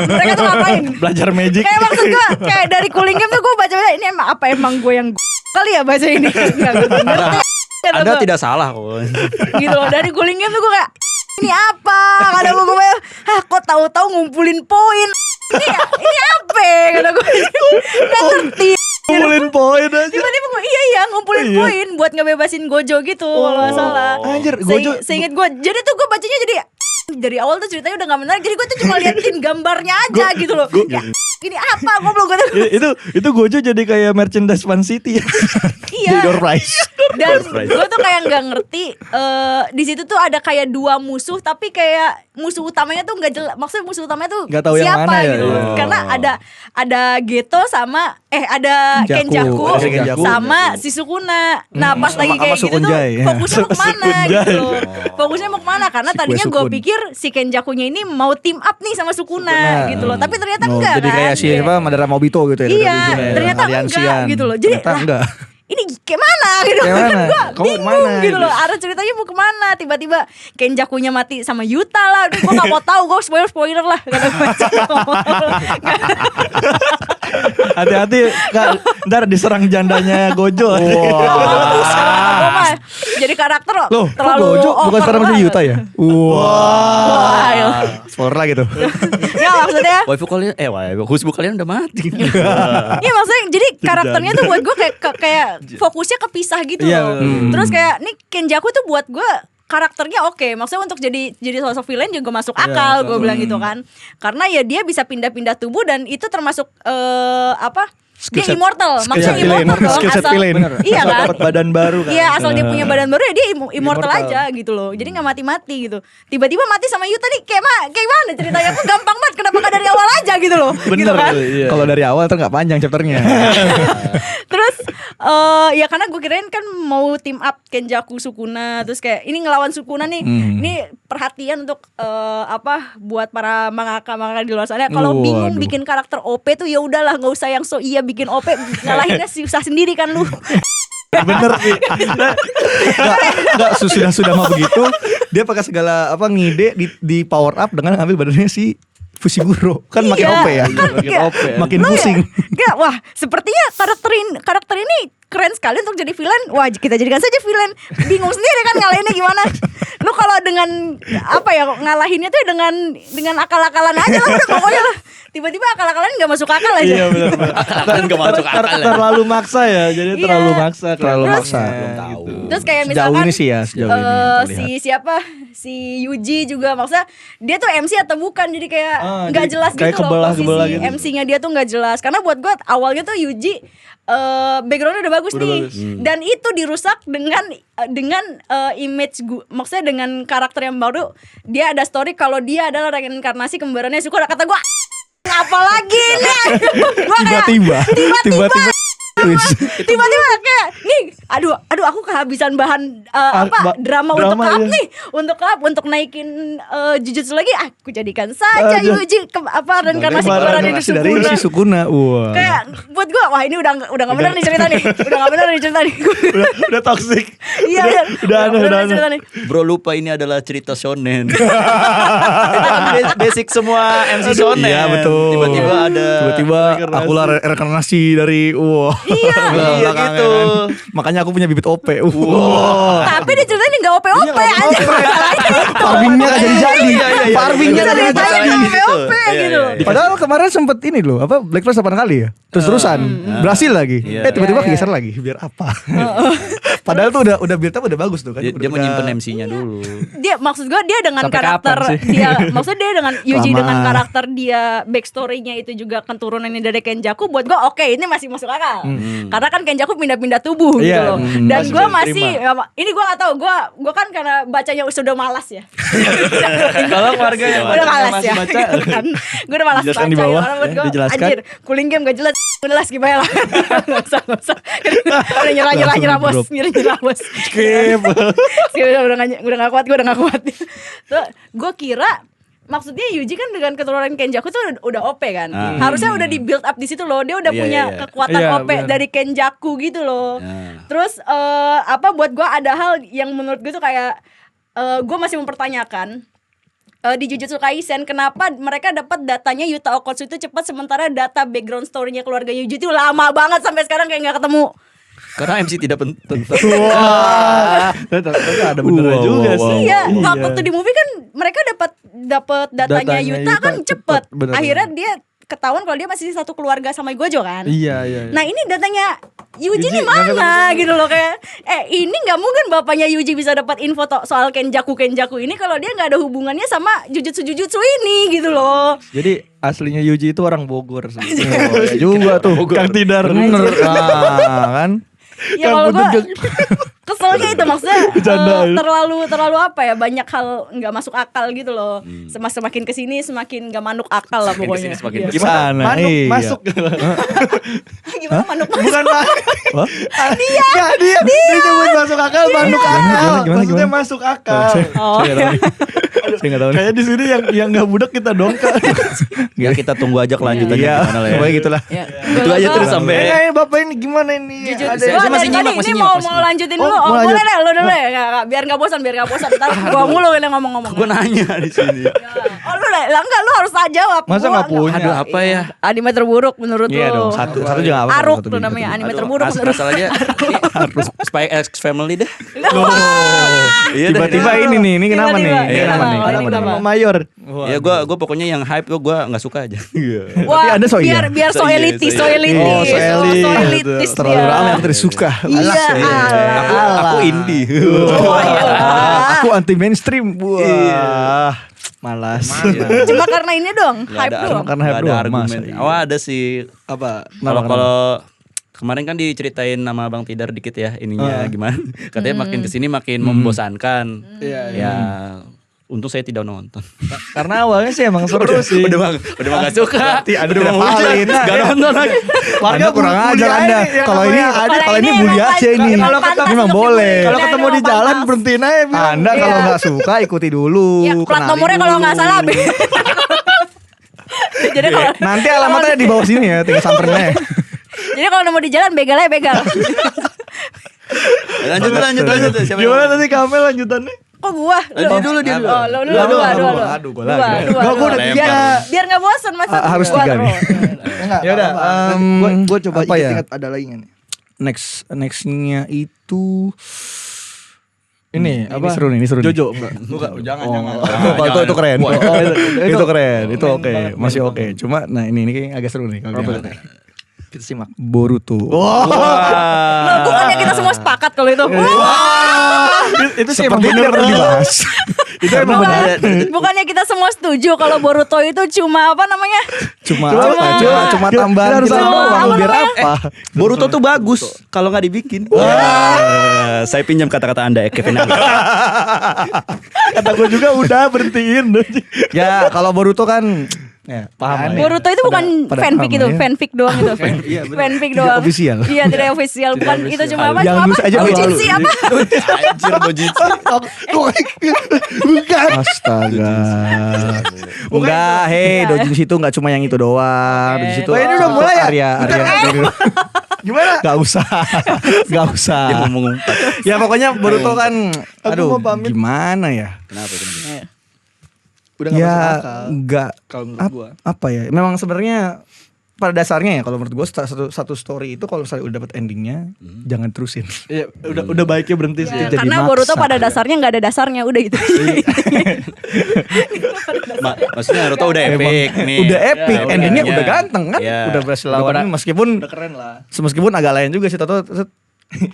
Speaker 4: Mereka tuh ngapain?
Speaker 2: belajar magic.
Speaker 4: Kayak maksud gue kayak dari cooling game tuh gue baca ini emang gue yang kali ya baca ini. Nggak gue ngerti. Kata
Speaker 5: Anda
Speaker 4: gua.
Speaker 5: tidak salah kok.
Speaker 4: Gitu loh, dari cooling game tuh gue kayak ini apa? Kata gue kok tahu-tahu ngumpulin poin. Ini apa? Kata gue nggak ngerti.
Speaker 2: Ngumpulin poin aja.
Speaker 4: Tiba-tiba gue iya ngumpulin poin buat ngebebasin Gojo gitu kalau nggak salah.
Speaker 2: Anjir, Gojo.
Speaker 4: Seinget gue, jadi tuh gue bacanya jadi dari awal tuh ceritanya udah gak menarik. Jadi gue tuh cuma liatin gambarnya aja gitu loh. Ya, ini apa? Gue belum
Speaker 2: Itu Gojo jadi kayak merchandise Fan City.
Speaker 4: Iya.
Speaker 1: door prize.
Speaker 4: Dan gue tuh kayak nggak ngerti di situ tuh ada kayak dua musuh tapi kayak musuh utamanya tuh nggak jelas. Maksudnya musuh utamanya tuh
Speaker 2: Nggak tahu yang
Speaker 4: siapa
Speaker 2: mana ya.
Speaker 4: gitu.
Speaker 2: Oh.
Speaker 4: Karena ada Geto sama ada
Speaker 1: Kenjaku.
Speaker 4: Kenjaku
Speaker 1: Ada Kenjaku.
Speaker 4: sama si Sukuna. Nah pas lagi
Speaker 1: sama
Speaker 4: kayak gitu tuh
Speaker 1: Sukunjai, ya.
Speaker 4: fokusnya mau kemana gitu loh. Fokusnya mau kemana karena
Speaker 1: Si
Speaker 4: tadinya
Speaker 1: Kue
Speaker 4: gue
Speaker 1: Sukun.
Speaker 4: pikir si Kenjakunya ini mau team up nih sama Sukuna gitu loh. Tapi ternyata
Speaker 1: Oh,
Speaker 4: enggak
Speaker 1: jadi
Speaker 4: kan.
Speaker 1: kayak si apa Madara Mobito gitu ya.
Speaker 4: Iya,
Speaker 1: dari
Speaker 4: ternyata
Speaker 1: aliansian.
Speaker 4: enggak gitu loh. Jadi
Speaker 1: ternyata
Speaker 4: lah,
Speaker 1: enggak.
Speaker 4: ini kayak mana gitu
Speaker 1: Kayak
Speaker 4: kan
Speaker 1: mana?
Speaker 4: gue
Speaker 1: Kamu
Speaker 4: bingung
Speaker 1: kemana
Speaker 4: gitu
Speaker 1: gitu?
Speaker 4: loh, arah ceritanya mau kemana, tiba-tiba Kenjakunya mati sama Yuta lah, gue gak mau tahu, gue spoiler lah kata gue.
Speaker 2: Hati-hati Kak, ntar diserang jandanya Gojo.
Speaker 4: Mampus kalau gue mah jadi karakter
Speaker 1: Loh,
Speaker 4: terlalu
Speaker 1: kok Gojo bukan
Speaker 4: over
Speaker 1: sekarang masih
Speaker 4: banget.
Speaker 1: Yuta ya?
Speaker 4: Wah.
Speaker 1: Spoiler lagi tuh.
Speaker 4: Ya maksudnya
Speaker 5: Waifu kalian husbu kalian udah mati.
Speaker 4: iya maksudnya jadi karakternya tuh buat gue kayak fokusnya kepisah gitu
Speaker 2: Iya,
Speaker 4: loh.
Speaker 2: bener.
Speaker 4: Terus kayak nih Kenjaku tuh buat gue karakternya oke, maksudnya untuk jadi sosok villain juga masuk akal, gue bilang gitu kan, karena ya dia bisa pindah-pindah tubuh dan itu termasuk apa? Dia
Speaker 1: Skill set-
Speaker 4: immortal,
Speaker 1: skill
Speaker 4: maksudnya
Speaker 1: set villain,
Speaker 4: immortal dong,
Speaker 1: skill set
Speaker 4: asal
Speaker 1: villain.
Speaker 4: iya
Speaker 2: Asal
Speaker 4: kan?
Speaker 2: dapat badan baru kan.
Speaker 4: Iya asal dia punya badan baru ya dia immortal
Speaker 2: Immortal.
Speaker 4: aja gitu loh. Jadi nggak mati-mati gitu. Tiba-tiba mati sama Yuta nih kayak mana ceritanya? Aku gampang banget kenapa nggak dari awal aja gitu loh. Gitu
Speaker 2: Bener
Speaker 4: kan?
Speaker 2: iya.
Speaker 1: Kalau dari awal tuh nggak panjang chapternya.
Speaker 4: Terus ya karena gue kirain kan mau team up Kenjaku Sukuna, terus kayak ini ngelawan Sukuna nih. Ini perhatian untuk apa buat para mangaka di luar sana. Kalau bingung
Speaker 1: Waduh.
Speaker 4: bikin karakter OP tuh ya udahlah nggak usah yang so iya bikin OP, ngalahinnya susah sendiri kan lu.
Speaker 1: Bener sih. Enggak sudah mah begitu. Dia pakai segala apa ngide di power up dengan ngambil badannya si Fushiguro. Kan makin
Speaker 4: Iya,
Speaker 1: OP ya.
Speaker 4: kan
Speaker 2: Makin
Speaker 4: kayak-
Speaker 2: OP ya.
Speaker 1: Makin
Speaker 4: Lu ya,
Speaker 1: pusing.
Speaker 4: kayak, wah sepertinya karakter ini keren sekali untuk jadi villain. Wah kita jadikan saja villain. Bingung sendiri kan ngalahinnya gimana. Lu kalau dengan apa ya ngalahinnya tuh dengan akal-akalan aja lah udah pokoknya lah. Tiba-tiba akal-akalan nggak masuk akal aja.
Speaker 2: Iya benar.
Speaker 5: Akal-akalan gak masuk akal ya.
Speaker 2: Terlalu maksa ya, jadi
Speaker 4: Iya.
Speaker 2: terlalu maksa.
Speaker 1: Terlalu
Speaker 2: kelihatannya
Speaker 1: maksa.
Speaker 5: Belum tahu.
Speaker 4: Terus kayak
Speaker 1: Sejauh
Speaker 4: misalkan
Speaker 1: ini sih ya, sejauh ini yang terlihat.
Speaker 4: si siapa si Yuji juga maksudnya dia tuh MC atau bukan jadi kayak nggak
Speaker 2: jadi
Speaker 4: jelas
Speaker 2: kayak
Speaker 4: gitu loh
Speaker 2: kebelah-kebelah
Speaker 4: posisi
Speaker 2: gitu.
Speaker 4: MC-nya dia tuh nggak jelas karena buat gue awalnya tuh Yuji backgroundnya udah bagus nih dan itu dirusak dengan image maksudnya dengan karakter yang baru. Dia ada story kalau dia adalah reinkarnasi kembarannya Sukuna. Kata gue apa lagi nih. Gua kayak,
Speaker 1: Tiba-tiba twist.
Speaker 4: tiba-tiba kayak nih aduh aku kehabisan bahan drama untuk
Speaker 2: drama,
Speaker 4: up
Speaker 2: iya.
Speaker 4: nih untuk naikin Jujutsu lagi aku jadikan saja
Speaker 2: Aduh.
Speaker 4: Yuji apa reinkarnasi
Speaker 2: Bagaimana
Speaker 4: kembaran ini
Speaker 1: Reinkarnasi dari
Speaker 4: Sukuna.
Speaker 1: si Sukuna. Wah.
Speaker 4: Kayak buat gua wah ini udah gak bener nih cerita nih. Udah gak bener nih cerita nih.
Speaker 2: Udah toxic.
Speaker 4: Iya
Speaker 2: Udah aneh,
Speaker 4: bener
Speaker 2: udah
Speaker 4: nih cerita
Speaker 2: aneh.
Speaker 4: nih.
Speaker 5: Bro lupa ini adalah cerita shonen. Itu kan basic semua MC shonen.
Speaker 1: Iya betul.
Speaker 5: Tiba-tiba ada
Speaker 1: Tiba-tiba aku lah reinkarnasi dari wah.
Speaker 5: Iya
Speaker 1: Belakangan
Speaker 5: gitu.
Speaker 1: kan. Makanya aku punya bibit OP. Wah.
Speaker 4: Tapi di cerita ini gak OP-OP aja.
Speaker 1: Farmingnya gak jadi-jadi.
Speaker 5: Iya,
Speaker 1: Farmingnya gak
Speaker 4: Ceritanya
Speaker 1: jadi-jadi.
Speaker 4: gak OP gitu.
Speaker 1: Padahal kemarin sempet ini loh, apa Black Flash 8 kali ya. Terus-terusan berhasil lagi.
Speaker 5: Iya.
Speaker 1: Tiba-tiba
Speaker 4: Iya,
Speaker 1: kegeser lagi. Biar apa? Padahal tuh udah build up udah bagus tuh kan.
Speaker 5: Dia
Speaker 1: Udah-
Speaker 5: menyimpan MC-nya dulu.
Speaker 4: Dia maksud gue dia dengan
Speaker 2: Sampai
Speaker 4: karakter
Speaker 2: kapan sih?
Speaker 4: dia maksudnya dia dengan Yuji
Speaker 1: Lama.
Speaker 4: dengan karakter dia backstory-nya itu juga keturunannya dari Kenjaku buat gue oke ini masih masuk akal karena kan Kenjaku pindah-pindah tubuh gitu
Speaker 2: Iya,
Speaker 4: loh dan
Speaker 2: masih
Speaker 4: gue
Speaker 2: bisa
Speaker 4: masih ini gue gak tahu gue kan karena bacanya sudah malas ya
Speaker 2: Kalau keluarga yang
Speaker 4: udah malas
Speaker 2: masih
Speaker 4: ya
Speaker 2: baca,
Speaker 4: gue udah malas
Speaker 1: Dijelaskan
Speaker 4: baca
Speaker 1: di bawah,
Speaker 4: ya, buat
Speaker 2: ya,
Speaker 4: gue
Speaker 2: dijelaskan.
Speaker 4: anjir cooling game gak jelas jelas gimana lah nggak usah udah nyerah bos nyerah bos
Speaker 2: skip.
Speaker 4: udah gak kuat tuh gue kira maksudnya Yuji kan dengan keturunan Kenjaku tuh udah OP kan. Harusnya udah di build up di situ loh. Dia udah
Speaker 5: Iya,
Speaker 4: punya
Speaker 5: iya.
Speaker 4: kekuatan
Speaker 2: Iya,
Speaker 4: OP
Speaker 2: bener.
Speaker 4: dari Kenjaku gitu loh.
Speaker 5: Nah.
Speaker 4: Terus apa buat gua ada hal yang menurut gue tuh kayak gua masih mempertanyakan di Jujutsu Kaisen kenapa mereka dapat datanya Yuta Okkotsu itu cepat sementara data background story-nya keluarga Yuji itu lama banget sampai sekarang kayak nggak ketemu.
Speaker 5: Karena MC tidak penting.
Speaker 2: Tapi ada benernya juga sih.
Speaker 4: Iya, waktu di movie kan mereka dapat datanya
Speaker 2: Datanya
Speaker 4: Yuta kan
Speaker 2: Yuta
Speaker 4: cepet.
Speaker 2: cepet, bener.
Speaker 4: Akhirnya dia ketahuan kalau dia masih satu keluarga sama Gojo kan.
Speaker 2: Iya.
Speaker 4: Nah ini datanya Yuji
Speaker 2: Yuji
Speaker 4: ini mana gitu loh kayak ini nggak mungkin bapaknya Yuji bisa dapat info soal Kenjaku ini kalau dia nggak ada hubungannya sama Jujutsu ini gitu loh.
Speaker 2: Jadi aslinya Yuji itu orang Bogor sih.
Speaker 1: Ya juga tuh.
Speaker 2: Kang Tidar.
Speaker 1: Bener. Nah, kan.
Speaker 4: Ya kalau gue keselnya itu maksudnya
Speaker 2: Bercanda.
Speaker 4: terlalu apa ya banyak hal nggak masuk akal gitu loh. Semakin kesini semakin nggak manuk akal lah pokoknya.
Speaker 5: kesini semakin
Speaker 4: Iya.
Speaker 1: Gimana?
Speaker 2: Manuk
Speaker 1: Iya.
Speaker 2: masuk.
Speaker 4: Gimana manuk
Speaker 2: Bukan Manuk.
Speaker 1: Hah?
Speaker 2: Dia nyebut masuk akal, Manuk akal.
Speaker 1: Gimana?
Speaker 2: Maksudnya masuk akal.
Speaker 4: Oh, iya.
Speaker 1: Saya enggak tahu nih.
Speaker 2: Kayak di sini yang enggak budak kita dong Kak.
Speaker 5: Ya kita tunggu aja kelanjutannya
Speaker 1: Iya,
Speaker 5: gimana lah ya.
Speaker 1: pokoknya gitulah.
Speaker 4: Ya.
Speaker 5: Itu aja terus sampai
Speaker 2: Bapak ini gimana ini?
Speaker 4: Jujur,
Speaker 2: Ada
Speaker 4: gua
Speaker 5: masih
Speaker 4: dari
Speaker 5: nyimak,
Speaker 4: tadi
Speaker 5: masih
Speaker 4: ini
Speaker 5: nyimak,
Speaker 4: mau lanjutin dulu.
Speaker 2: mau
Speaker 4: Boleh
Speaker 2: lanjut.
Speaker 4: deh, lu dulu ya. Nggak, biar nggak bosan. Ntar gua mulu yang ngomong-ngomong.
Speaker 5: gue nanya di sini.
Speaker 4: Oh lu lah, enggak lu harus jawab.
Speaker 2: Masa
Speaker 4: Gua
Speaker 2: nggak punya?
Speaker 5: Aduh apa ya?
Speaker 4: Anime terburuk menurut
Speaker 1: Iya
Speaker 4: lu.
Speaker 1: dong, satu juga enggak apa-apa.
Speaker 4: Aruk
Speaker 1: satu
Speaker 4: tuh
Speaker 1: biji,
Speaker 4: namanya
Speaker 1: satu
Speaker 4: anime
Speaker 5: Aduh,
Speaker 4: terburuk menurut.
Speaker 5: masalahnya Spy X Family deh. Iya deh.
Speaker 1: Tiba-tiba ini kenapa nih?
Speaker 4: Tiba-tiba.
Speaker 1: Ini
Speaker 4: Iya,
Speaker 1: kenapa nih?
Speaker 4: ini
Speaker 1: Kenapa nih?
Speaker 4: kenapa?
Speaker 2: Mayor.
Speaker 5: Ya gue pokoknya yang hype gue nggak suka aja.
Speaker 4: Wah,
Speaker 1: Anda so iya?
Speaker 4: biar so
Speaker 5: So iya,
Speaker 4: elitis,
Speaker 5: so
Speaker 4: so
Speaker 5: iya.
Speaker 4: elitis.
Speaker 1: Oh, so elit.
Speaker 4: So elitis
Speaker 1: Terlalu
Speaker 4: dia.
Speaker 1: ramai aku tidak suka.
Speaker 4: Iya,
Speaker 5: Aku indie.
Speaker 4: Oh, iya.
Speaker 1: Aku anti mainstream. Wah, malas.
Speaker 4: Cuma karena ini dong,
Speaker 5: Nggak
Speaker 4: hype
Speaker 5: ada,
Speaker 4: doang.
Speaker 1: Karena hype
Speaker 5: nggak ada
Speaker 1: doang,
Speaker 5: argumen.
Speaker 1: masa iya?
Speaker 5: Oh ada sih.
Speaker 2: Apa?
Speaker 5: Kalau kemarin kan diceritain nama Bang Tidar dikit ya ininya gimana. Katanya makin kesini makin membosankan.
Speaker 2: Iya,
Speaker 5: Ya untung saya tidak nonton.
Speaker 2: Karena awalnya sih emang seru sih.
Speaker 5: Udah gak suka.
Speaker 1: Anda
Speaker 5: udah
Speaker 1: tidak
Speaker 5: mau
Speaker 1: valid.
Speaker 5: gak nonton lagi.
Speaker 1: Anda kurang ajar Anda. Kalau ini kalau ini bully aja ini.
Speaker 2: Kalau ketemu-
Speaker 1: Memang
Speaker 4: untuk
Speaker 1: boleh.
Speaker 2: Kalau ketemu di jalan berhentiin aja bilang.
Speaker 1: Anda kalau nggak suka ikuti dulu.
Speaker 4: Ya, plat
Speaker 1: kenali
Speaker 4: nomornya kalau nggak
Speaker 1: dulu.
Speaker 4: salah. Jadi kalau
Speaker 1: Nanti alamatnya di bawah sini ya, tinggal samperin aja.
Speaker 4: jadi kalau nemu di jalan begal aja begal.
Speaker 5: Lanjut. Siapa yang
Speaker 2: Gimana
Speaker 5: mau?
Speaker 2: tadi Kamel lanjutannya?
Speaker 4: Kok gua?
Speaker 5: Dia dulu.
Speaker 4: Oh, lu
Speaker 1: Lu,
Speaker 4: dua.
Speaker 1: aduh, gua lagi.
Speaker 2: Gua udah
Speaker 5: Lempar.
Speaker 2: tiga.
Speaker 4: Biar nggak bosan masa.
Speaker 1: Harus
Speaker 4: Gua
Speaker 1: tiga nih.
Speaker 4: terus.
Speaker 2: Enggak.
Speaker 1: Ya udah,
Speaker 2: Gua coba
Speaker 1: apa ya?
Speaker 2: ingat ada lagi nggak nih?
Speaker 1: Nextnya itu
Speaker 2: Ini apa?
Speaker 1: seru nih, ini seru nih.
Speaker 2: Jojo enggak?
Speaker 5: Bukan, jangan.
Speaker 1: Itu keren.
Speaker 2: Wah,
Speaker 1: Itu keren, itu
Speaker 2: main
Speaker 1: oke,
Speaker 2: banget,
Speaker 1: masih
Speaker 2: main
Speaker 1: oke. Cuma nah ini kayaknya agak seru nih kalau
Speaker 2: Apa
Speaker 1: yang
Speaker 2: Kita simak.
Speaker 1: Boruto.
Speaker 4: Loh, bukannya kita semua sepakat kalau itu.
Speaker 2: Itu sih emang
Speaker 1: Seperti
Speaker 2: bener
Speaker 1: pernah dibahas.
Speaker 2: Itu emang bener.
Speaker 4: Bukannya kita semua setuju kalau Boruto itu cuma apa namanya?
Speaker 1: Cuma
Speaker 2: Cuma-
Speaker 1: apa? Cuma
Speaker 2: kita
Speaker 1: tambahan
Speaker 2: harus
Speaker 1: kita
Speaker 2: tahu
Speaker 1: doang.
Speaker 4: apa
Speaker 1: Biar
Speaker 4: namanya?
Speaker 1: apa?
Speaker 5: Boruto tuh bagus kalau nggak dibikin. Saya pinjam kata-kata Anda Kevin.
Speaker 2: Kata gue juga udah berhentiin.
Speaker 1: Ya kalau Boruto kan ya paham lah ya.
Speaker 4: Boruto itu bukan
Speaker 1: pada
Speaker 4: fanfic
Speaker 1: paham
Speaker 4: itu,
Speaker 1: lah ya.
Speaker 4: fanfic doang itu. Fanfic doang.
Speaker 1: official.
Speaker 4: Iya, tidak official. Bukan itu cuma apa?
Speaker 1: Yang
Speaker 4: Cuma
Speaker 1: nulis
Speaker 4: apa?
Speaker 1: aja
Speaker 4: Dojinshi
Speaker 1: malu.
Speaker 4: apa?
Speaker 5: Anjir Dojinshi.
Speaker 2: Bukan.
Speaker 1: Astaga. Enggak, hei, Dojinshi itu enggak cuma yang itu doang. Dojinshi itu.
Speaker 2: Oh, ini udah mulai ya?
Speaker 1: Arya.
Speaker 2: Gimana?
Speaker 1: Gak usah. Gak usah.
Speaker 5: Dia mau ngumpat.
Speaker 1: Ya pokoknya Boruto kan aduh
Speaker 2: mau pamit.
Speaker 1: gimana ya?
Speaker 5: Kenapa itu?
Speaker 2: Udah enggak
Speaker 1: Ya
Speaker 2: masuk akal.
Speaker 1: enggak
Speaker 2: Kalau menurut gua.
Speaker 1: apa ya? Memang sebenarnya pada dasarnya ya kalau menurut gue satu story itu kalau misalnya udah dapat endingnya jangan terusin.
Speaker 2: Iya, udah baiknya berhenti sih.
Speaker 4: Ya,
Speaker 1: jadi
Speaker 4: karena
Speaker 1: maksa.
Speaker 4: Boruto pada dasarnya nggak ada dasarnya, udah gitu.
Speaker 5: Maksudnya Naruto udah epic nih.
Speaker 1: Udah epic,
Speaker 5: Ya,
Speaker 1: endingnya
Speaker 5: udah.
Speaker 1: udah ganteng kan?
Speaker 5: Ya.
Speaker 1: Udah berhasil lawannya meskipun
Speaker 2: Udah keren lah.
Speaker 1: meskipun agak lain juga sih Toto.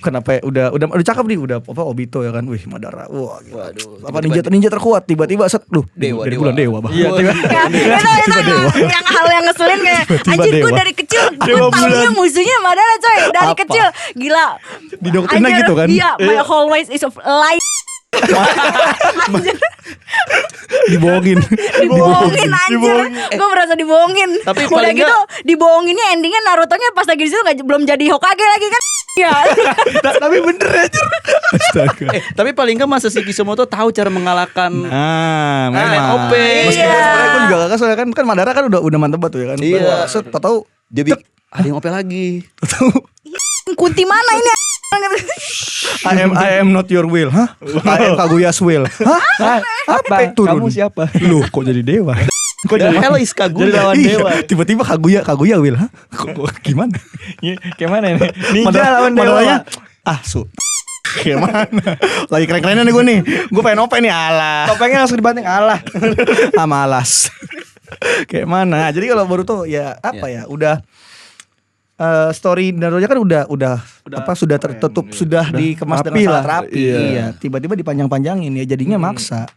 Speaker 1: Kenapa ya? Udah cakep nih, udah apa Obito ya kan. Wih, Madara. Wah, gila. Apa ninja terkuat tiba-tiba set lu dari bulan dewa, Bang.
Speaker 2: Iya, tiba.
Speaker 4: Ya, itu yang hal yang ngeselin kayak
Speaker 1: Tiba-tiba
Speaker 4: anjir gue
Speaker 1: dewa.
Speaker 4: dari kecil
Speaker 1: Dewa
Speaker 4: gue taunya musuhnya Madara coy dari
Speaker 1: Apa?
Speaker 4: kecil gila.
Speaker 1: Didoktrinnya
Speaker 4: Anjir,
Speaker 1: gitu kan?
Speaker 4: Iya, my whole ways is of life.
Speaker 1: Dibohongin.
Speaker 4: Dibohongin anjir. Gue merasa dibohongin.
Speaker 5: Tapi
Speaker 4: udah
Speaker 5: paling
Speaker 4: gitu dibohonginnya endingnya Naruto-nya pas lagi di situ belum jadi Hokage lagi kan. Ya.
Speaker 2: Tapi bener aja.
Speaker 1: Astaga.
Speaker 5: Tapi paling nggak masa si Kishimoto tahu cara mengalahkan.
Speaker 1: Nah, memang.
Speaker 5: main OP.
Speaker 1: Meskipun
Speaker 4: Iya.
Speaker 1: sebenarnya gue juga kakak soalnya kan Madara kan udah mantep banget tuh ya kan.
Speaker 5: Iya.
Speaker 1: Set tahu
Speaker 5: Dia ada yang OP lagi.
Speaker 1: tahu
Speaker 4: Kunti mana ini?
Speaker 1: I am not your will, hah? I am Kaguya's will. Hah? Apa turun?
Speaker 2: Kamu siapa?
Speaker 1: Lu kok jadi dewa?
Speaker 2: Kok
Speaker 5: The
Speaker 2: jadi
Speaker 5: hell is Kaguya?
Speaker 2: Jadi lawan
Speaker 1: Iya,
Speaker 2: dewa.
Speaker 1: tiba-tiba Kaguya will, hah? Kok gimana?
Speaker 2: Kayak mana ini? Ninja lawan dewa.
Speaker 1: Madaranya, su. Gimana? Lagi keren-kerennya nih gue nih. Gue pengen OP nih, alah.
Speaker 2: Topengnya langsung dibanting Allah.
Speaker 1: Malas. Kayak mana? Jadi kalau Boruto ya apa ya? Udah story Naruto kan udah apa sudah tertutup, sudah dikemas
Speaker 2: rapi
Speaker 1: dengan sangat
Speaker 2: lah.
Speaker 1: rapi.
Speaker 2: Iya.
Speaker 1: Iya. Tiba-tiba dipanjang-panjangin ya jadinya maksa.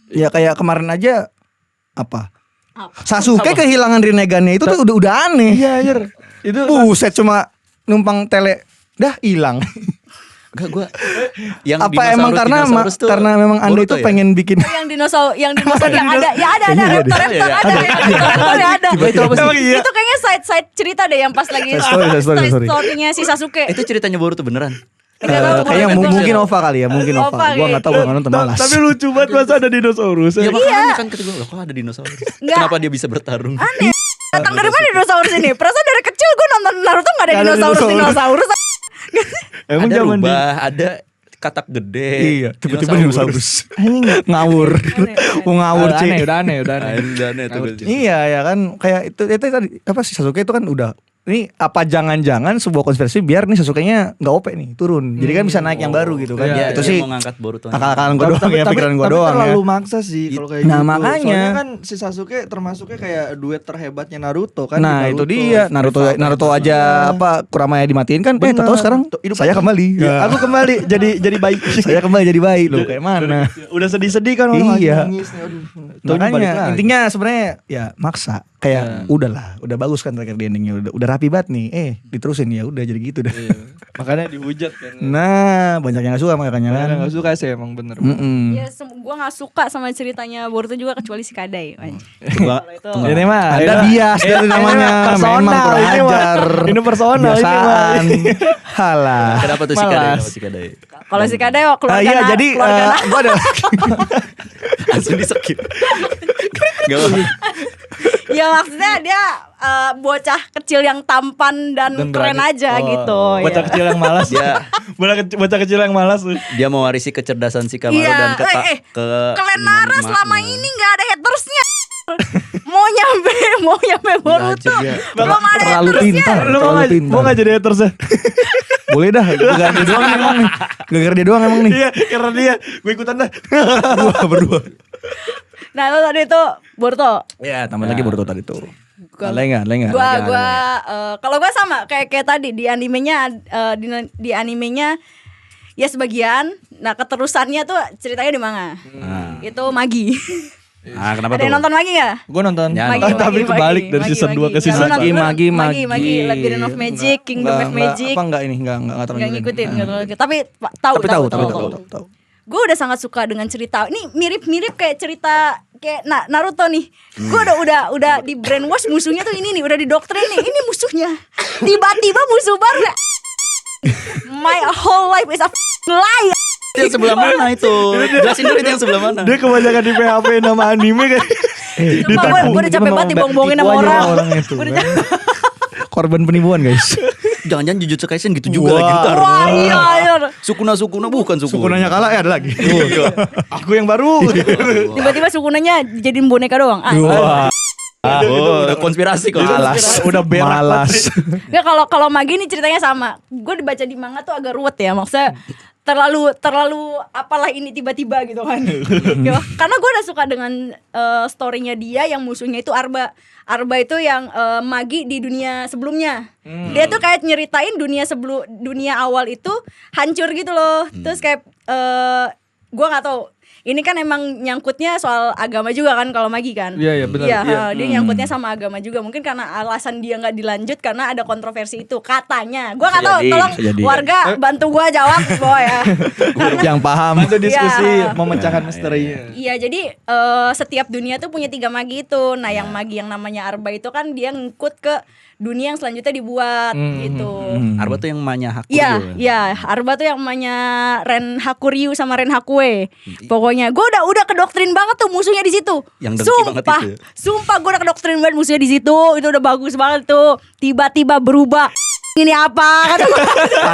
Speaker 1: Ya kayak kemarin aja apa? Sasuke kehilangan Rinnegan-nya itu tuh udah aneh.
Speaker 2: Iya, anjir. Itu
Speaker 1: Buset cuma numpang tele dah hilang.
Speaker 5: Enggak gua. Yang
Speaker 1: Apa emang
Speaker 5: dinosaurus tuh
Speaker 1: karena memang Anda
Speaker 5: Boruto
Speaker 1: itu
Speaker 5: ya?
Speaker 1: pengen bikin
Speaker 4: yang dinosaurus yang ada ya ada
Speaker 1: Kayaknya ada.
Speaker 4: raptor
Speaker 5: Iya,
Speaker 4: ada raptor ya ada.
Speaker 5: Itu apa sih?
Speaker 4: Itu kayaknya side cerita deh yang pas lagi
Speaker 1: Side story.
Speaker 4: story-nya si Sasuke.
Speaker 5: Itu ceritanya Boruto beneran.
Speaker 4: Nggak tahu,
Speaker 1: Kayaknya
Speaker 4: pokoknya
Speaker 1: mungkin Ova kali ya, mungkin Ova.
Speaker 4: Ova
Speaker 1: Gua enggak tahu, gua enggak nonton malas.
Speaker 2: Tapi lucu banget masa ada dinosaurus.
Speaker 5: Ya makanya kan kata gue, loh kok ada dinosaurus?
Speaker 4: Nggak.
Speaker 5: Kenapa dia bisa bertarung?
Speaker 4: aneh. Datang dari mana dinosaurus ini? Perasaan dari kecil gue nonton Naruto nggak ada
Speaker 2: Nggak ada
Speaker 4: dinosaurus.
Speaker 2: Emang
Speaker 5: Ada
Speaker 2: zaman
Speaker 5: rubah, ada katak gede.
Speaker 1: Iya, tiba-tiba dinosaurus. Ngawur. Ngawur,
Speaker 2: udah
Speaker 1: Ci.
Speaker 2: aneh, udah aneh, udah aneh.
Speaker 5: Aneh tuh.
Speaker 1: Iya ya kan kayak itu tadi apa sih Sasuke itu kan udah ini apa jangan-jangan sebuah konspirasi biar nih Sasuke-nya nggak OP nih turun. Jadi kan bisa naik yang baru gitu kan.
Speaker 2: Iya,
Speaker 1: Itu
Speaker 5: Dia
Speaker 1: sih
Speaker 5: mau ngangkat Boruto.
Speaker 1: akal-akalan gue doang ya, pikiran gue
Speaker 2: tapi
Speaker 1: doang ya.
Speaker 2: terlalu maksa sih kalau kayak
Speaker 1: Nah,
Speaker 2: gitu.
Speaker 1: makanya.
Speaker 2: Soalnya kan si Sasuke termasuknya kayak duet terhebatnya Naruto kan.
Speaker 1: Nah
Speaker 2: di
Speaker 1: itu dia Naruto aja apa Kuramaya dimatiin kan
Speaker 2: Bener.
Speaker 1: tahu sekarang
Speaker 2: Hidup
Speaker 1: saya
Speaker 2: lagi.
Speaker 1: kembali.
Speaker 2: Ya, aku kembali jadi baik.
Speaker 1: Saya kembali jadi baik loh kayak mana.
Speaker 2: Udah sedih-sedih kan orang
Speaker 1: Iya.
Speaker 2: nangis nih, aduh. Taunya balik
Speaker 1: Makanya
Speaker 2: lagi.
Speaker 1: intinya sebenarnya ya maksa kayak udahlah udah bagus kan terakhir di endingnya udah rapi banget nih diterusin ya udah jadi gitu dah.
Speaker 2: Iya. Makanya dihujat kan.
Speaker 1: Nah banyak yang gak suka makanya kan.
Speaker 2: Makanya gak suka sih emang bener.
Speaker 1: Mm-mm.
Speaker 4: Ya gue nggak suka sama ceritanya Boruto juga kecuali si Kadai.
Speaker 5: Gua-
Speaker 4: Itu.
Speaker 2: Ini mah
Speaker 1: Anda bias dari namanya
Speaker 2: personal,
Speaker 1: memang kurang
Speaker 2: ini mah.
Speaker 1: ajar.
Speaker 2: Ini personal, ini mah.
Speaker 1: Biasaan. Halah.
Speaker 5: Kenapa tuh si Kadai?
Speaker 2: Malas.
Speaker 5: Kenapa si Kadai?
Speaker 4: Kalau si Kadai keluarga
Speaker 1: Iya jadi gue ada
Speaker 5: Langsung di skip. Gak apa.
Speaker 4: ya maksudnya dia bocah kecil yang tampan dan keren
Speaker 2: berani.
Speaker 4: aja gitu.
Speaker 2: Bocah
Speaker 4: ya.
Speaker 2: kecil yang malas.
Speaker 5: Dia
Speaker 2: Bocah kecil yang malas.
Speaker 5: dia mewarisi kecerdasan si Kamaru
Speaker 4: Iya,
Speaker 5: dan ke
Speaker 4: Kalian Nara selama ini nggak ada hatersnya. mau nyampe Boruto belum ada
Speaker 1: terlalu
Speaker 4: hatersnya.
Speaker 1: pintar.
Speaker 2: Lu mau gak jadi haters ya?
Speaker 1: Boleh dah. Gara-gara dia doang emang nih. Gara-gara dia doang emang nih.
Speaker 2: Iya, karena dia gue ikutan dah.
Speaker 1: Berdua.
Speaker 4: Nah lo tadi itu Boruto.
Speaker 1: Ya tambah lagi Boruto tadi tuh. Lengan.
Speaker 4: Kalau gua sama kayak tadi di animenya di animenya ya sebagian. Nah keterusannya tuh ceritanya di manga. Itu Magi.
Speaker 5: Ah, kenapa
Speaker 4: Ada yang
Speaker 5: tuh?
Speaker 4: nonton Magi nggak?
Speaker 2: Gue nonton.
Speaker 5: Ya,
Speaker 4: Magi,
Speaker 2: Tapi kebalik dari season 2 ke season 3.
Speaker 1: Magi.
Speaker 4: Labyrinth of Magic, Kingdom of Magic.
Speaker 1: Apa enggak ini enggak terlalu
Speaker 4: Nggak ngikutin, tapi tahu.
Speaker 1: tahu.
Speaker 4: Gue udah sangat suka dengan cerita. Ini mirip-mirip kayak cerita kayak Naruto nih. Gue udah di brainwash musuhnya tuh ini nih, udah didoktrin nih. Ini musuhnya. Tiba-tiba musuh baru. My whole life is a lie.
Speaker 5: Itu yang sebelah mana itu? Jelasin dulu itu yang sebelah mana.
Speaker 2: Dia kebanyakan di PHP nama anime kan.
Speaker 4: Sumpah gue udah capek banget dibohong-bohongin sama orang.
Speaker 1: itu.
Speaker 4: Gua udah
Speaker 1: Kan. Korban penipuan guys.
Speaker 5: Jangan-jangan Jujutsu Kaisen gitu juga
Speaker 1: Wah.
Speaker 5: lagi ntar.
Speaker 4: Wah iya.
Speaker 5: Sukuna bukan Sukuna.
Speaker 1: Sukunanya kalah ya ada lagi.
Speaker 2: Aku yang baru.
Speaker 4: Tiba-tiba Sukunanya jadiin boneka doang.
Speaker 1: Wah.
Speaker 5: Oh, udah konspirasi kok.
Speaker 1: Malas.
Speaker 2: Udah berak.
Speaker 1: Malas.
Speaker 4: Ya kalau Magi ini ceritanya sama. Gue dibaca di manga tuh agak ruwet ya. Maksudnya terlalu apalah ini tiba-tiba gitu kan. Ya, karena gue udah suka dengan storynya dia yang musuhnya itu Arba. Arba itu yang Magi di dunia sebelumnya. Dia tuh kayak nyeritain dunia awal itu hancur gitu loh. Terus kayak gue nggak tahu. Ini kan emang nyangkutnya soal agama juga kan kalau Magi kan.
Speaker 2: Iya, benar.
Speaker 4: Iya,
Speaker 2: Iya.
Speaker 4: dia nyangkutnya sama agama juga. Mungkin karena alasan dia nggak dilanjut karena ada kontroversi itu katanya. Gua nggak tahu.
Speaker 5: Bisa
Speaker 4: Tolong
Speaker 1: jadi.
Speaker 4: warga bantu gua jawab boy ya.
Speaker 1: Yang paham.
Speaker 2: Itu diskusi
Speaker 4: Iya.
Speaker 2: memecahkan misterinya.
Speaker 4: Iya, jadi setiap dunia tuh punya 3 Magi itu. Nah, yang Magi yang namanya Arba itu kan dia ngikut ke dunia yang selanjutnya dibuat gitu.
Speaker 5: Arba tuh yang Manya Hakuryu.
Speaker 4: Iya, Arba tuh yang namanya Ren Hakuryu sama Ren Hakue. Pokoknya gue udah kedoktrin banget tuh musuhnya di situ.
Speaker 5: Yang dengki banget itu.
Speaker 4: Sumpah gue udah kedoktrin banget musuhnya di situ. Itu udah bagus banget tuh. Tiba-tiba berubah. Ini apa? Kata gua.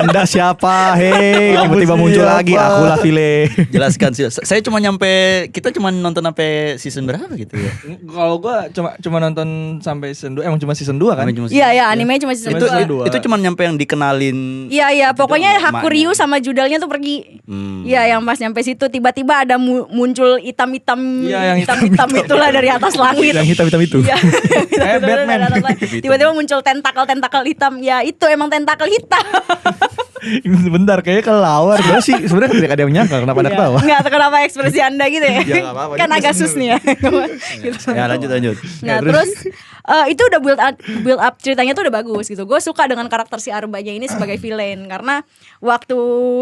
Speaker 1: Anda siapa? Hei, tiba-tiba muncul lagi. Akulah File.
Speaker 5: Jelaskan sih. Saya kita cuma nonton sampai season berapa gitu ya.
Speaker 2: Kalau gua cuma nonton sampai season 2, emang cuma season 2 kan?
Speaker 5: Sampai cuma
Speaker 4: Iya, anime cuma season
Speaker 5: itu,
Speaker 4: 2.
Speaker 5: itu cuma nyampe yang dikenalin.
Speaker 4: Iya, pokoknya
Speaker 5: emaknya.
Speaker 4: Hakuryu sama judalnya tuh pergi. Iya, yang pas nyampe situ tiba-tiba ada muncul hitam-hitam.
Speaker 2: Iya, yang
Speaker 4: hitam-hitam itulah dari atas langit.
Speaker 1: Yang hitam-hitam itu.
Speaker 4: Iya.
Speaker 2: Kayak Batman.
Speaker 4: Tiba-tiba muncul tentakel hitam. Ya itu emang tentakel hitam.
Speaker 2: Bentar, kayaknya kelawar.
Speaker 1: Sebenarnya tidak ada yang menyangka kenapa ada ketawa.
Speaker 4: Enggak tahu kenapa ekspresi Anda gitu ya.
Speaker 1: Ya, nggak apa-apa,
Speaker 4: Kan
Speaker 1: ini
Speaker 4: agak
Speaker 1: personal.
Speaker 4: sus nih ya. Gitu.
Speaker 5: Ya lanjut.
Speaker 4: Nah terus itu udah build up ceritanya tuh udah bagus gitu. Gue suka dengan karakter si Arbanya ini sebagai villain karena waktu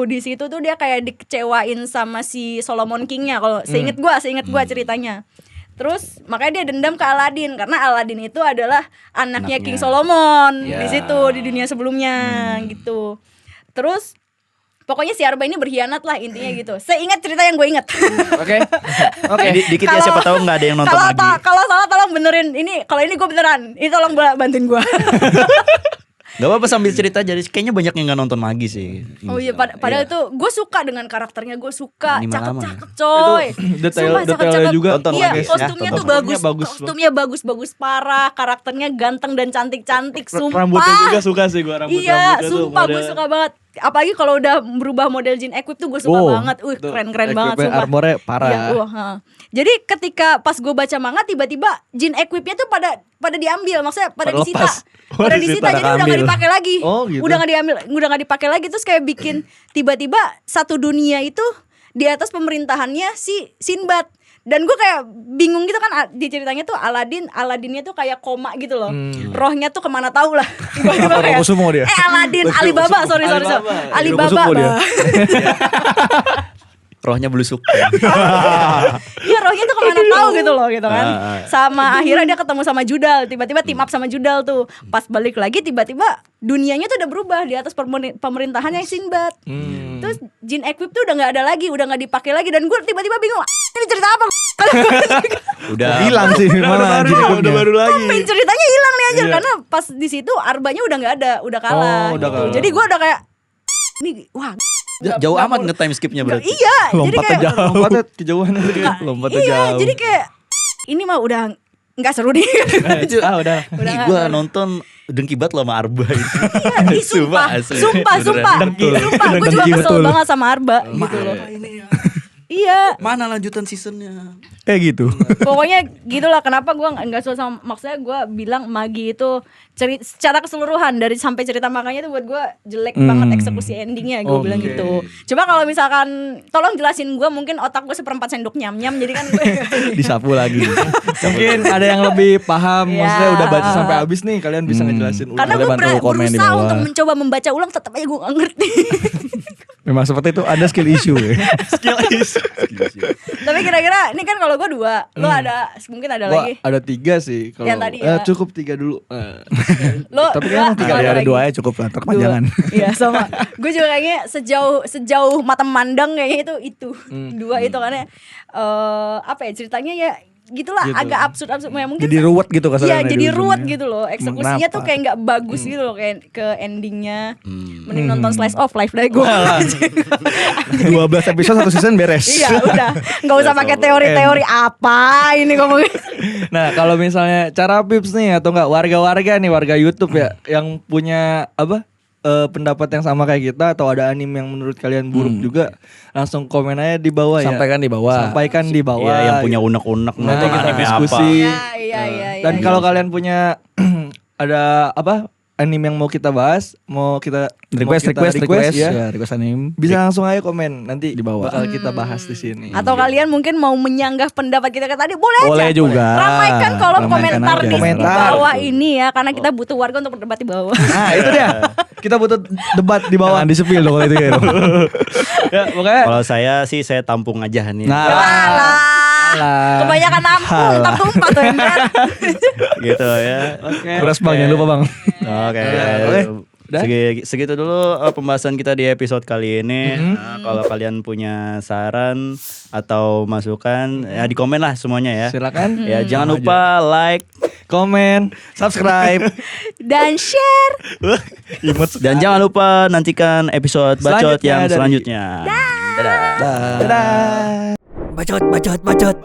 Speaker 4: di situ tuh dia kayak dikecewain sama si Solomon King-nya kalau seinget gue ceritanya. Terus makanya dia dendam ke Aladin karena Aladin itu adalah anaknya King Solomon
Speaker 5: Ya.
Speaker 4: di situ di dunia sebelumnya gitu. Terus Pokoknya si Arba ini berkhianat lah intinya gitu. Seingat cerita yang gue ingat.
Speaker 2: Oke. Oke.
Speaker 5: Dikit ya, siapa tahu nggak ada yang nonton lagi.
Speaker 4: Kalau salah tolong benerin ini. Kalau ini gue beneran. Ini tolong bantuin gue.
Speaker 5: Gak apa-apa sambil cerita, jadi kayaknya banyak yang nggak nonton lagi sih.
Speaker 4: Oh iya, padahal itu gue suka dengan karakternya, gue suka
Speaker 5: Anime lama
Speaker 4: cakep-cakep coy.
Speaker 2: Detailnya
Speaker 4: Cakep-cakep.
Speaker 2: juga.
Speaker 5: Tonton
Speaker 4: Iya,
Speaker 5: lagi ya,
Speaker 4: kostumnya tuh
Speaker 2: tonton.
Speaker 4: bagus, kostumnya bagus parah, karakternya ganteng dan cantik-cantik, sumpah.
Speaker 2: Rambutnya juga suka sih gue
Speaker 4: Iya, sumpah gue suka banget. Apalagi kalau udah berubah model Jin Equip tuh gue suka banget. Keren-keren banget sumpah.
Speaker 2: Armornya parah.
Speaker 4: Iya, jadi ketika pas gue baca manga tiba-tiba Jin Equipnya tuh pada diambil, maksudnya pada disita.
Speaker 2: lepas.
Speaker 4: Pada disita, jadi udah gak dipakai lagi.
Speaker 2: Oh, gitu.
Speaker 4: Udah gak dipakai lagi, terus kayak bikin tiba-tiba satu dunia itu di atas pemerintahannya si Sinbad. Dan gue kayak bingung gitu kan, di ceritanya tuh Aladinnya tuh kayak koma gitu loh. Rohnya tuh kemana tahu lah. Gua kayak,
Speaker 1: Rokusumo dia.
Speaker 4: Aladin, Alibaba, sorry. Alibaba.
Speaker 5: Rohnya belusuk.
Speaker 4: Iya, rohnya tuh kemana tahu gitu loh gitu kan. Sama akhirnya dia ketemu sama Judal, tiba-tiba team up sama Judal tuh. Pas balik lagi tiba-tiba dunianya tuh udah berubah di atas pemerintahannya Sinbad. Terus Jin Equip tuh udah nggak ada lagi, udah nggak dipakai lagi, dan gue tiba-tiba bingung, ini cerita apa?
Speaker 5: Udah
Speaker 1: Hilang sih malah
Speaker 2: udah baru lagi.
Speaker 4: Pin ceritanya hilang nih anjir, karena pas di situ Arbanya udah nggak ada, udah kalah.
Speaker 2: udah
Speaker 4: gitu.
Speaker 2: kalah.
Speaker 4: Jadi gue udah kayak ini wah
Speaker 5: jauh amat nge-time skipnya berarti.
Speaker 4: Iya, jadi kayak
Speaker 2: Lompatnya kejauhan itu kan. Lompatnya
Speaker 4: iya,
Speaker 2: jauh.
Speaker 4: jadi kayak ini mah udah nggak seru nih.
Speaker 2: Udah.
Speaker 4: Udah
Speaker 5: Gue nonton dengki banget lo sama Arba itu.
Speaker 4: Ih, sumpah,
Speaker 5: asli.
Speaker 4: sumpah,
Speaker 5: Beneran.
Speaker 4: gue juga kesel banget sama Arba gitu loh. Iya,
Speaker 5: Mana lanjutan seasonnya?
Speaker 1: Kayak gitu.
Speaker 4: pokoknya gitulah kenapa gue nggak suka sama, maksudnya gue bilang Magi itu secara keseluruhan dari sampai cerita makanya itu buat gue jelek banget eksekusi endingnya, gue bilang gitu. Coba kalau misalkan tolong jelasin gue, mungkin otak gue seperempat sendok nyam-nyam, jadi kan gue
Speaker 1: Disapu lagi.
Speaker 2: Mungkin ada yang lebih paham,
Speaker 4: Ya.
Speaker 2: maksudnya udah baca sampai habis nih, kalian bisa ngejelasin ulang.
Speaker 4: karena gue
Speaker 2: Boleh bantu komen di
Speaker 4: berusaha
Speaker 2: bawah.
Speaker 4: untuk mencoba membaca ulang, tetap aja gue nggak ngerti.
Speaker 1: Memang seperti itu, ada skill issue ya.
Speaker 4: Tapi kira-kira ini kan kalau gue 2, lo ada mungkin ada
Speaker 2: Gua
Speaker 4: lagi.
Speaker 2: ada 3 sih kalau
Speaker 4: Yang tadi ya.
Speaker 2: cukup 3 dulu.
Speaker 4: Lo
Speaker 2: Tapi
Speaker 4: dua,
Speaker 2: kan
Speaker 1: Tiga
Speaker 4: lo
Speaker 1: ada
Speaker 4: lagi.
Speaker 1: 2 aja cukup lah, terpanjangan.
Speaker 4: Iya sama. Gue juga kayaknya sejauh mata memandang kayaknya itu 2 itu karena apa ya ceritanya ya gitulah, agak absurd ya, mungkin
Speaker 1: Jadi ruwet gitu
Speaker 4: Iya,
Speaker 1: kasarnya
Speaker 4: jadi
Speaker 1: di
Speaker 4: ruwet
Speaker 1: ujungnya.
Speaker 4: gitu loh. Eksekusinya
Speaker 1: Kenapa?
Speaker 4: tuh kayak nggak bagus gitu loh, kayak ke endingnya. Mending nonton slice of life deh gue.
Speaker 1: 12 episode 1 season beres.
Speaker 4: Iya udah, nggak usah pakai teori-teori apa ini ngomongin.
Speaker 2: Nah, kalau misalnya cara Pips nih atau enggak warga-warga nih, warga YouTube ya yang punya apa? Pendapat yang sama kayak kita atau ada anime yang menurut kalian buruk juga, langsung komen aja di bawah ya.
Speaker 1: Sampaikan di bawah.
Speaker 2: Sampaikan di bawah.
Speaker 5: Iya, yang punya unek-unek
Speaker 2: Nah,
Speaker 5: nonton
Speaker 2: kita
Speaker 5: anime
Speaker 2: diskusi.
Speaker 5: apa.
Speaker 4: Iya.
Speaker 2: Dan kalau kalian punya ada apa? Anime yang mau kita bahas, mau kita
Speaker 1: Request
Speaker 2: ya.
Speaker 1: request anime.
Speaker 2: Bisa langsung aja komen, nanti
Speaker 1: Di bawah.
Speaker 2: bakal kita bahas di sini.
Speaker 4: Atau kalian mungkin mau menyanggah pendapat kita tadi, boleh
Speaker 1: Boleh
Speaker 4: aja.
Speaker 1: juga.
Speaker 4: Ramaikan kolom
Speaker 1: Ramaikan
Speaker 4: komentar
Speaker 1: aja.
Speaker 4: di
Speaker 2: Komentar.
Speaker 4: bawah ini ya, karena kita butuh warga untuk berdebat di bawah.
Speaker 2: Nah, itu dia. Kita butuh debat di bawah.
Speaker 1: Jangan di-spill dong kalau itu kayak gitu.
Speaker 2: Ya, pokoknya
Speaker 5: Kalau saya sih saya tampung aja nih.
Speaker 4: Alah. Kebanyakan nampung, tak tumpah tuh Hendra.
Speaker 5: Gitu ya.
Speaker 1: Beras Bang, jangan lupa Bang.
Speaker 5: Oke.
Speaker 2: Udah?
Speaker 5: Segitu dulu pembahasan kita di episode kali ini. Nah, kalau kalian punya saran atau masukan ya di komen lah semuanya ya.
Speaker 2: silakan
Speaker 5: Ya jangan lupa like
Speaker 2: komen,
Speaker 1: Subscribe.
Speaker 4: Dan share.
Speaker 5: dan jangan lupa nantikan episode bacot
Speaker 2: Selanjutnya
Speaker 5: yang
Speaker 2: dari-
Speaker 5: selanjutnya. Dadah.
Speaker 2: dadah.
Speaker 1: Bacot.